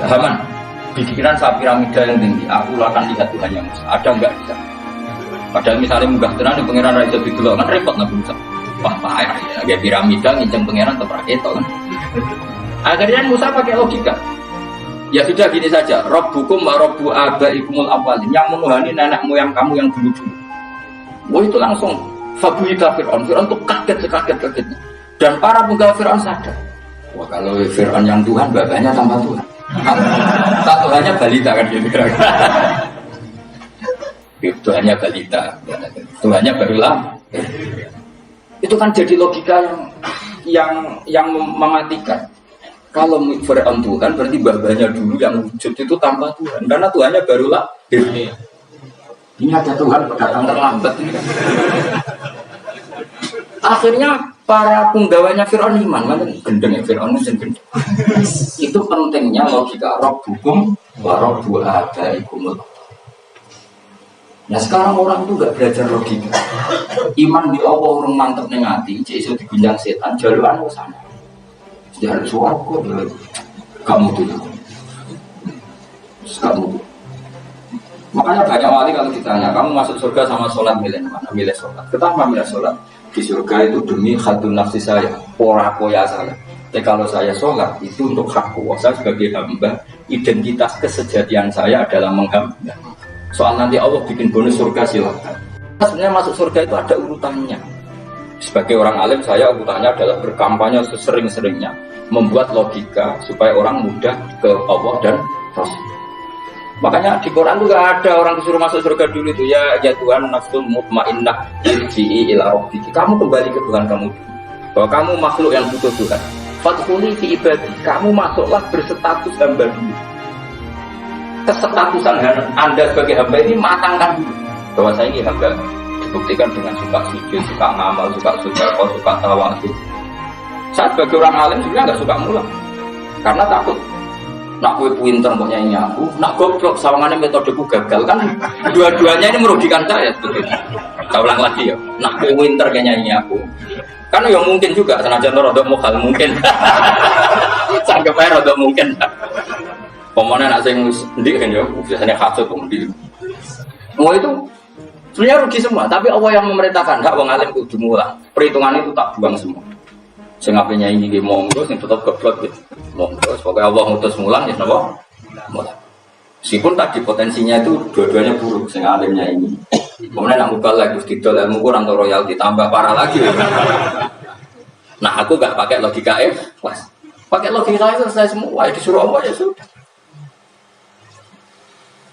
Haman, pikiran saya piramida yang tinggi, aku akan lihat Tuhan yang Musa. Ada enggak bisa? Padahal misalnya munggah tenan pengiran ra iso didelok kan repot Nabi Musa. Wah, payah ya, kayak piramida nginceng pengiran tetep itu kan. Akhirnya Musa pakai logika. Ya sudah gini saja, Rabbukum wa Rabbu abaikumul awwalin, yang menuhani nenek moyang kamu yang dulu-dulu. Wah, itu langsung fabuhita Fir'aun. Fir'aun itu kaget-kagetnya. Dan para penggawa Fir'aun sadar. Wah, kalau Fir'aun yang Tuhan, bapaknya tambah Tuhan. Tuhannya balita kan gitu. Tuhannya balita, Tuhannya barulah. Itu kan jadi logika yang mematikan. Kalau Fir'aun Tuhan berarti babanya dulu yang wujud itu tanpa Tuhan, karena Tuhannya barulah. Ini ada Tuhan datang terlambat. Akhirnya para penggawanya Fir'aun iman, mana gendeng ya Fir'aun itu gendeng. Itu pentingnya logika Rabbukum wa Rabbu abaikumul. Nah sekarang orang itu gak belajar logika. Iman di Allah orang mantep ning ati, cek iso digunjang setan, jaluan ke sana. Sudah suaraku kamu tuh. Kamu tuh. Makanya banyak wali kalau ditanya, kamu masuk surga sama sholat milih mana? Milih sholat. Kenapa milih sholat? Di surga itu demi khadun nafsi saya, ora koya saya. Tapi kalau saya sholat itu untuk hak kuasa sebagai hamba, identitas kesejatian saya adalah menghamba. Soal nanti Allah bikin bonus surga silakan. Sebenarnya masuk surga itu ada urutannya. Sebagai orang alim saya urutannya adalah berkampanye sesering-seringnya, membuat logika supaya orang mudah ke Allah dan Rasul. Makanya di Quran juga ada orang disuruh masuk surga dulu itu ya Tuhan nafsul mutmainnah irji'i ila rabbiki. Kamu kembali ke Tuhan kamu. Bahwa kamu makhluk yang butuh Tuhan. Fadkhuli fi ibadi. Kamu masuklah berstatus hamba dulu. Kesestatusan Anda sebagai hamba ini matangkan dulu. Bahwa saya ini hamba. Dibuktikan dengan suka sujud, suka ngamal, suka sedekah, suka tawadhu. Saya sebagai orang alim sebenarnya nggak suka mulang. Karena takut. Nak gue pinter kok nyanyi aku, nak goblok sawangannya metodeku gagal kan dua-duanya ini merugikan saya sebetulnya. Saya ulang lagi ya, nak gue pinter kayak nyanyi aku, kan ya mungkin juga senajan rodok mokal mungkin, sanggep aja rodok mungkin. Pemenang nak sing sendiri kan ya, biasanya kasut kemudian. Semua itu sebenarnya rugi semua, tapi Allah yang memerintahkan hak wong alim kudu mulang. Perhitungan itu tak buang semua. Sing apenya ini nggih monggo sing tetep geblok gitu. Monggo sebagai Allah ngutus mulang ya napa? Mulang. Meskipun tadi potensinya itu dua-duanya buruk sing alimnya ini. Kemudian nak mubal lagi didol ilmu kurang atau royal ditambah parah lagi. Nah, aku enggak pakai logika pas. Pakai logika itu selesai semua, disuruh Allah ya sudah.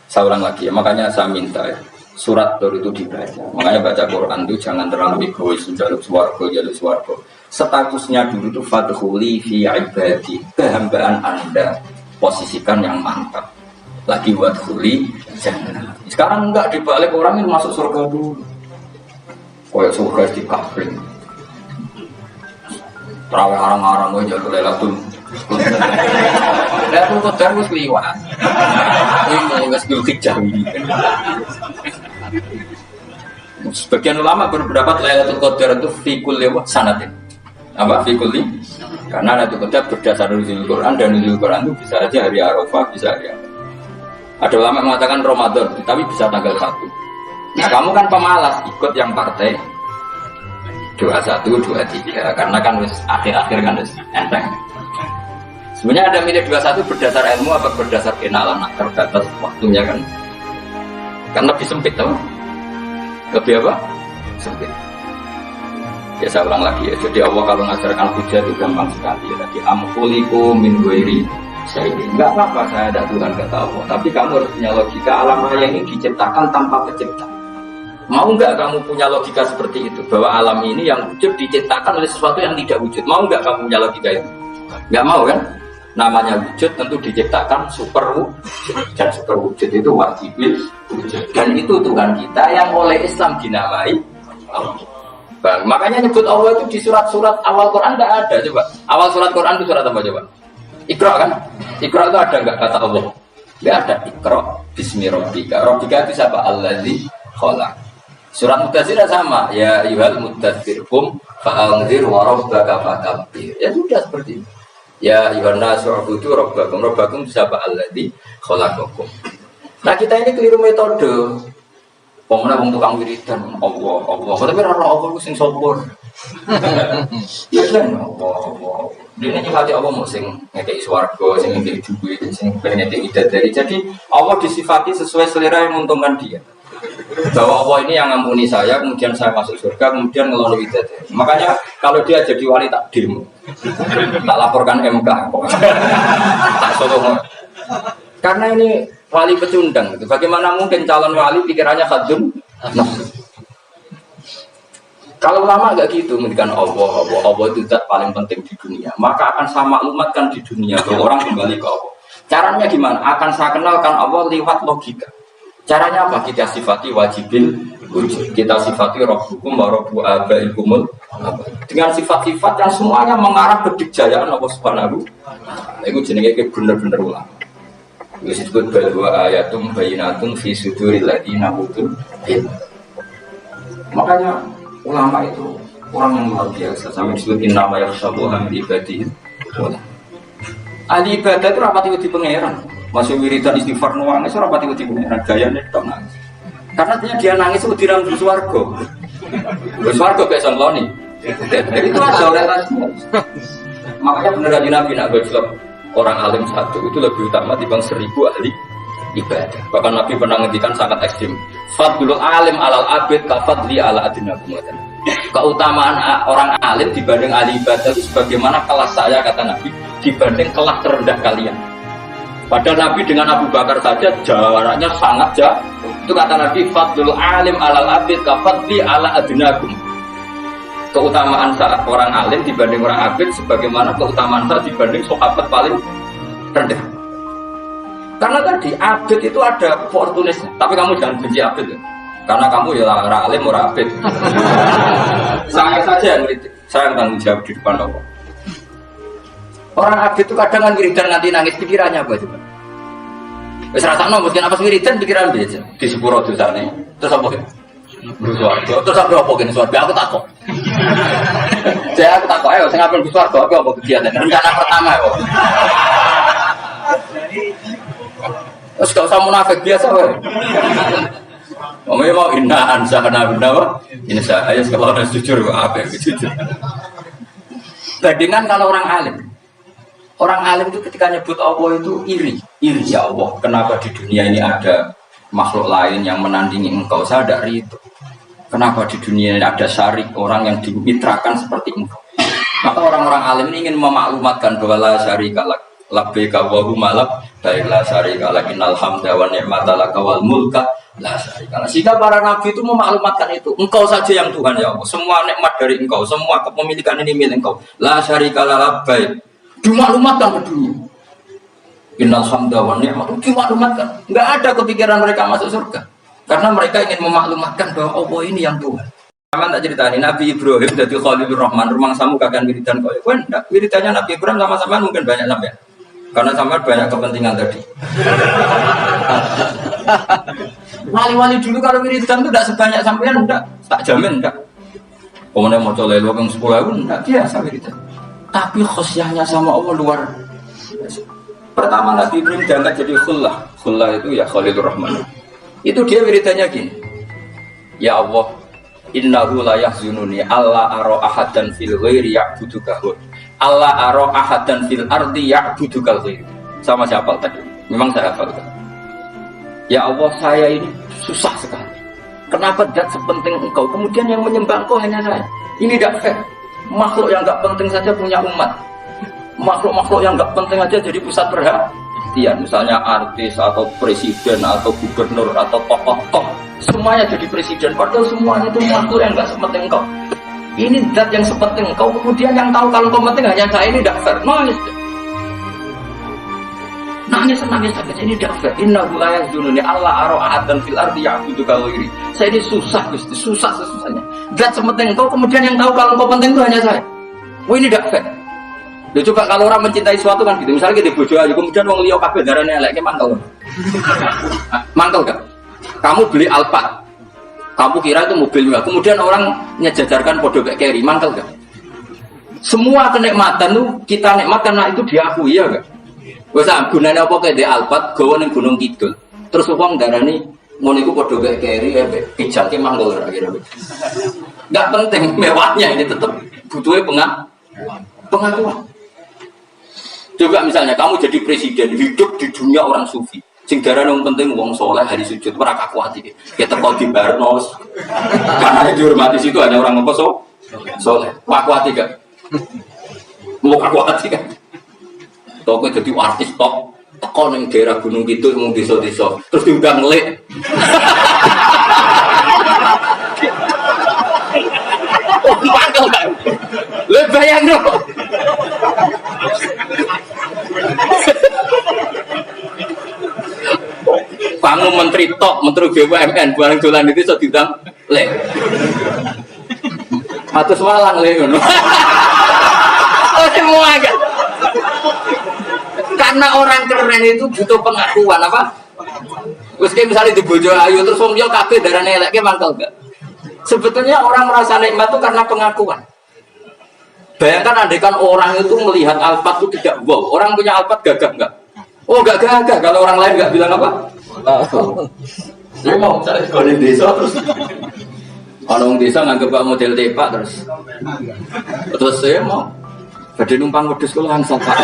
Saya ulang lagi ya, makanya saya minta ya. Surat Tur itu dibaca. Makanya baca Quran itu jangan terlalu egois, jaluk swarga. Statusnya dulu itu fadkhuli fi ibadi, kehambaan Anda posisikan yang mantap. Lagi wadkhuli jannah. Sekarang enggak dibalik orang yang masuk surga dulu. Kayak surga di kafir. Terawih arang-arang gue jalur Lailatul Qadar wis liwat. Ini wis Dzulhijjah ini. Sebagian ulama berpendapat Lailatul Qadar itu fi kulli sanatin. Apa fi kulli? Karena Lailatul Qadar berdasar nuzul Quran dan nuzul Quran itu bisa aja hari Arafah, bisa hari apa. Ada ulama yang mengatakan Ramadan, tapi bisa tanggal 1. Nah, kamu kan pemalas ikut yang partai 21, 23 karena kan wis akhir-akhir kan wis enteng. Sebenarnya ada milih 21 berdasar ilmu apa berdasar kenalan terbatas waktunya kan? Karena lebih sempit tau? Lebih apa? Sempit. Ya saya ulang lagi ya. Jadi Allah kalau ngajarkan hujah itu gampang sekali ya. Tadi amkuliku min ghairi syai'in. Enggak apa-apa saya ada Tuhan kata Allah. Tapi kamu harus punya logika alam raya ini diciptakan tanpa pencipta. Mau enggak kamu punya logika seperti itu bahwa alam ini yang wujud diciptakan oleh sesuatu yang tidak wujud? Mau enggak kamu punya logika itu? Enggak mau kan? Namanya wujud tentu diciptakan super wujud dan super wujud itu wajibil wujud dan itu Tuhan kita yang oleh Islam dinamai Allah. Makanya nyebut Allah itu di surat-surat awal Quran tidak ada. Coba awal surat Quran itu surat apa coba? Iqra kan? Iqra itu ada enggak kata Allah? Enggak ada. Iqra bismi rabbika. Rabbika itu siapa? Allazi khalaq. Surat Mudaththir sama, ya ayyuhal mudaththir qum fa'anzir wa rabbaka fakabbir. Ya sudah seperti itu. Ya ayyuhan nasu ubudu rabbakum. Rabbakum siapa? Allazi khalaqakum. Nah, kita ini keliru metode. Pemana wong tukang wiridan Allah. Tapi ora Allah ku sing sopor. Ya kan Allah. Dene nyifati Allah mau sing ngekeki swarga, sing ngekeki duit, sing ngekeki dari. Jadi Allah disifati sesuai selera yang menguntungkan dia. Bahwa Allah ini yang ngampuni saya, kemudian saya masuk surga, kemudian ngeloni widadari. Makanya kalau dia jadi wali tak demo, tak laporkan MK, tak sokong. Karena ini wali pecundang. Bagaimana mungkin calon wali pikirannya khadun? Nah, kalau lama enggak gitu, mendikan Allah itu zat paling penting di dunia. Maka akan saya maklumatkan di dunia bahwa orang kembali ke Allah. Caranya gimana? Akan saya kenalkan Allah lewat logika. Caranya apa? Kita sifati wajibil wujud. Kita sifati rabbukum wa rabbu abaikumul. Dengan sifat-sifat yang semuanya mengarah ke dijayaan Allah Subhanahu. Itu jenenge bener-bener ulama. Disebut bahwa ayatum bayinatun fi suduril ladina utul ilm. Makanya ulama itu orang yang luar biasa. Sampai disebut nama yakhshabuha min ibadihi. Ahli ibadah itu rapati wedi pangeran. Masih wiridan istighfar nangis ora pati wedi pangeran gayane tok nangis. Karena dia nangis itu dirang di swarga. Swarga kayak sonloni. Jadi itu ada orientasinya. Makanya beneran Nabi nak gojlok orang alim satu itu lebih utama dibanding 1000 ahli ibadah. Bahkan Nabi pernah ngendikan sangat ekstrim. Fadlul alim alal abid kafadli ala adinakum. Keutamaan orang alim dibanding ahli ibadah itu sebagaimana kelas saya kata Nabi dibanding kelas terendah kalian. Padahal Nabi dengan Abu Bakar saja jaraknya sangat jauh. Itu kata Nabi, fadlul alim alal abid kafadli ala adnakum. Keutamaan orang alim dibanding orang abid sebagaimana keutamaan saya dibanding sahabat paling rendah. Karena tadi abid itu ada opportunisnya. Tapi kamu jangan benci abid ya. Karena kamu ya orang alim, orang abid. Saya saja yang kritik. Saya yang tanggung jawab di depan Allah. Orang abid itu kadang kan wiridan nanti nangis pikirannya apa coba? Wis rasakno mungkin apa wiridan pikiran biasa di sepuro dosane. Terus apa gitu? Swarga. Terus apa gini swarga aku takut. Saya aku takut ayo sing apel swarga apa kegiatan rencana pertama kok. Terus gak usah munafik biasa wae. Mau inna ansana benawa. Ini saya kalau harus jujur apa yang jujur. Bandingan kalau orang alim. Orang alim itu ketika nyebut Allah itu iri ya Allah. Kenapa di dunia ini ada makhluk lain yang menandingi engkau? Saya tidak itu. Kenapa di dunia ini ada syarik orang yang dimitrakan seperti engkau? Maka orang-orang alim ini ingin memaklumatkan bahwa la syarika lak labbaika wa humalak baiklah syarika lak innal hamda wa ni'mata laka wal mulka la syarika lak. Sehingga para nabi itu memaklumatkan itu. Engkau saja yang Tuhan ya Allah. Semua nikmat dari engkau, semua kepemilikan ini milik engkau. La syarika lak labbaik. Dimaklumatkan ke dunia. Innal hamda wa ni'mat dimaklumatkan. Enggak ada kepikiran mereka masuk surga. Karena mereka ingin memaklumatkan bahwa Allah ini yang Tuhan. Sama tak ceritani Nabi Ibrahim dari Khalilur Rahman, rumah samu kagan wiridan kau. Enggak, wiridannya Nabi Ibrahim sama-sama mungkin banyak sampai. Karena sampai banyak kepentingan tadi. Wali-wali dulu kalau wiridan itu tidak sebanyak sampean enggak, tak jamin enggak. Kemudian mau colek luang 10.000 enggak biasa wiridan. Tapi khosyahnya sama Allah luar biasa. Pertama Nabi Ibrahim diangkat jadi khullah. Khullah itu ya Khalilur Rahman. Itu dia wiridannya gini. Ya Allah, innahu la yahzununi alla ara ahadan fil ghairi ya'buduka. Alla ara ahadan fil ardi ya'buduka ghairi. Sama siapa tadi? Memang saya hafalkan. Ya Allah, saya ini susah sekali. Kenapa dat sepenting engkau? Kemudian yang menyembah engkau hanya saya. Ini tidak fair. Makhluk yang enggak penting saja punya umat. Makhluk-makhluk yang enggak penting aja jadi pusat perhatian. Misalnya artis atau presiden atau gubernur atau tokoh-tokoh. Semuanya jadi presiden. Padahal semuanya itu makhluk yang enggak sepenting engkau. Ini zat yang sepenting engkau. Kemudian yang tahu kalau engkau penting hanya saya, ini tidak fair. Nangis saja. Ini tidak fair. Innahu la yahzununi alla ara ahadan fil ardi ya'buduka ghairi. Saya ini susah Gusti, susah sesusahnya. Zat sepenting engkau, kemudian yang tahu kalau engkau penting itu hanya saya. Ini tidak fair. Loh, coba kalau orang mencintai sesuatu kan gitu. Misalnya kita bojo ayu, kemudian wong liya kabeh darane elek, mantel. Mantel gak? Kamu beli Alphard. Kamu kira itu mobilnya. Kemudian orang nyejajarkan podo kayak Kerry, mantel gak? Semua kenikmatan tuh kita nikmat karena itu diakui ya gak? Wes gunane apa kayak di Alphard gawe ning Gunung Kidul. Terus wong darani ngono iku padha kayak Kerry pijake manggol kira-kira. Enggak penting mewahnya ini tetap butuhnya pengakuan. Coba misalnya kamu jadi presiden hidup di dunia orang sufi. Sing darane wong penting wong saleh hari sujud ora kakuati. Ya teko di Barnos. Karena yang dihormati situ hanya orang apa saleh. Kakuati gak? Mau kakuati kan? Toko jadi artis top, teko ning daerah Gunung Kidul mung desa-desa, terus diundang ngelik. Oh, mangkel kan. Le bayangno. Pangu menteri top, menteri BUMN bareng dolan itu iso diundang le. Atus walang le ngono. Oh, semua kan. Karena orang keren itu butuh pengakuan apa? Terus kayak misalnya di bojo ayu terus wong liya kabeh darane elek mangkel enggak? Sebetulnya orang merasa nikmat itu karena pengakuan. Bayangkan andaikan orang itu melihat Alphard itu tidak wow. Orang punya Alphard gagah enggak? Oh enggak gagah kalau orang lain enggak bilang apa? Dia mau misalnya di desa terus kalau orang desa nganggep model tepak terus saya mau badhe numpang wedhus kula langsung Pak.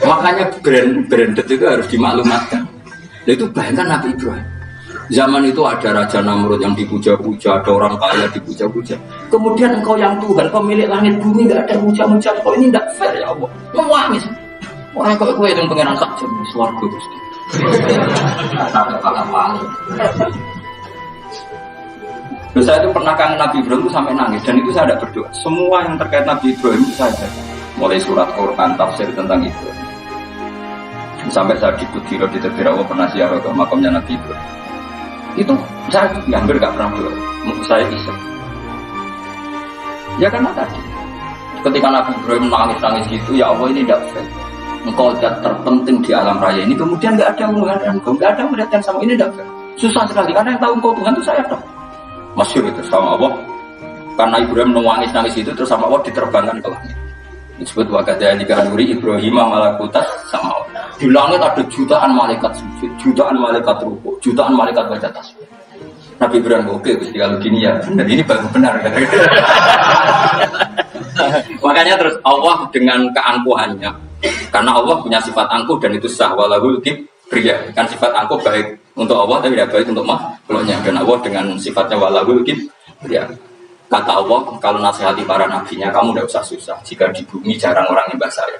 Makanya branded itu harus dimaklumatkan. Itu bayangkan Nabi Ibrahim. Zaman itu ada Raja Namrud yang dipuja-puja, ada orang kaya dipuja-puja. Kemudian engkau yang Tuhan, pemilik langit bumi, nggak ada puja-puja. Kau ini tidak fair ya Allah. Menangis. Orang kau itu pengenan saja di suarga terus. Terus saya itu pernah kangen Nabi Ibrahim itu sampai nangis dan itu saya tidak berdoa. Semua yang terkait Nabi Ibrahim itu saya baca. Mulai surat Quran, tafsir tentang itu. Sampai saya di Kudiro di Tebirawa pernah ziarah ke makamnya Nabi Ibrahim. Itu saya hampir gak pernah berdoa. Saya iseng. Ya karena tadi ketika Nabi Ibrahim nangis-nangis gitu, ya Allah ini tidak fair. Engkau zat terpenting di alam raya ini, kemudian gak ada menghadap engkau, gak ada melihat sama ini tidak fair. Susah sekali karena yang tahu engkau Tuhan itu saya tahu. Masyhur itu sama Allah. Karena Ibrahim nangis-nangis itu terus sama Allah diterbangkan ke langit. Disebut wakadaya jika nuri Ibrahim malakutas sama Allah. Di langit ada jutaan malaikat sujud, jutaan malaikat rukuk, jutaan malaikat baca tasbih. Nabi Ibrahim oke, Gusti kalau gini ya, dan ini baru benar. Makanya terus Allah dengan keangkuhannya, karena Allah punya sifat angkuh dan itu sah walahul kibriya. Kan sifat angkuh baik untuk Allah tapi tidak baik untuk makhluknya. Dan Allah dengan sifatnya walahul kibriya. Kata Allah, kalau nasihati para nabinya, kamu tidak usah susah. Jika di bumi jarang orang nyembah saya.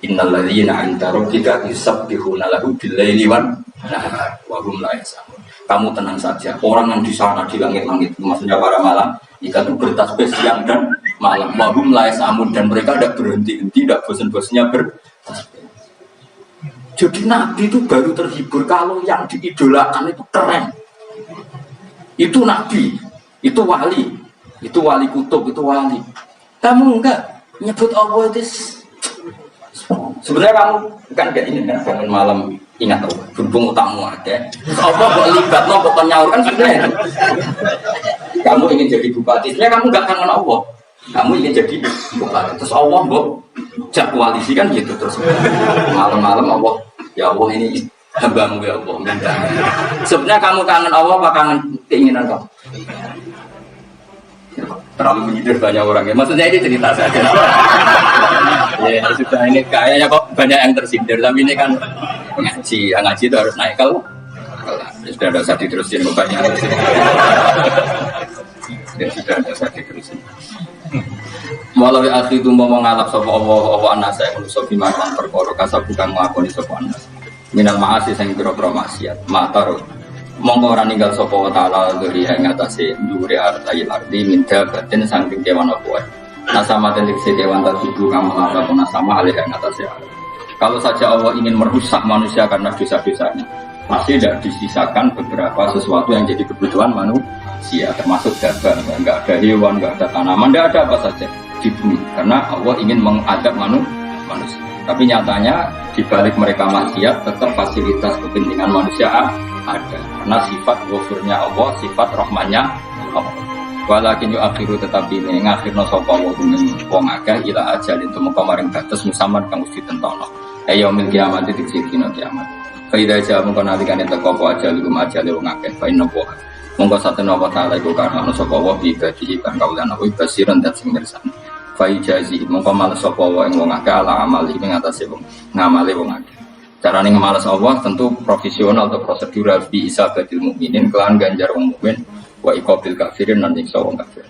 Innalladzina 'inda rabbika yusabbihuna lahu bil-laili wan-nahar wa hum la yas'amun. Kamu tenang saja. Orang yang di sana di langit-langit, maksudnya para malam, jika itu bertasbih siang dan malam, wa hum la yas'amun, dan mereka tidak berhenti-henti, tidak bosan-bosannya bertasbih. Jadi Nabi itu baru terhibur kalau yang diidolakan itu keren. Itu Nabi, itu wali. Itu wali kutub, itu wali. Kamu enggak nyebut Allah itu. Sebenarnya kamu kan kayak ini kan bangun malam ingat Allah, berhubung utangmu ada. Allah kok libat lo kok nyaur kan sebenarnya. Kamu ingin jadi bupati, sebenarnya kamu enggak kangen Allah. Kamu ingin jadi bupati, terus Allah kok jak koalisi kan gitu terus. Malam-malam Allah, ya Allah ini hambamu ya Allah minta. Sebenarnya kamu kangen Allah apa kangen keinginan kamu? Terlalu menyindir banyak orang ya. Maksudnya ini cerita saja. Ya sudah ini kayaknya kok banyak yang tersindir. Tapi ini kan ngaji, yang ngaji itu harus naik kalau sudah ada usah diterusin banyak. Ya sudah ada usah diterusin. Walau akhir itu mau ngalap sopo Allah anak saya manusia bimakan perkara kasar bukan mengakoni sopo anak. Minal maasi sang biro-biro maksiat. Matar mongko ora ninggal sapa wa taala dari ing atase dhuwure artai arti minta batin saking kewan apa wae. Nasama tendik kewan tertuju kamu apa nasama alih ing atase. Kalau saja Allah ingin merusak manusia karena dosa-dosanya, pasti tidak disisakan beberapa sesuatu yang jadi kebutuhan manusia, termasuk dagang, enggak ada hewan, enggak ada tanaman, enggak ada apa saja di bumi karena Allah ingin mengadab manusia. Tapi nyatanya di balik mereka maksiat tetap fasilitas kepentingan manusia ada karena sifat ghafurnya Allah, sifat rahmannya Allah. Walakin akhiru tetapi ini ngakhirno sapa wa wong akeh ila ajal itu mengko maring batas musamad kang mesti tentono. Ayo mil kiamat titik dino kiamat. Fa idza ja mengko nalikane teko apa ajal iku ajal wong akeh fa inna wa mongko satena wa taala iku karena sapa wa bi ibadi kan kaulan apa basiran dan sing mirsani. Fa ijazi mongko males sapa wa ing wong akeh ala amali ing atase wong ngamale wong akeh. Caranya ngemalas Allah tentu profesional atau prosedural bi isabatil mukminin kelan ganjar wong mukmin wa iqabil kafirin lan nyiksa wong kafir.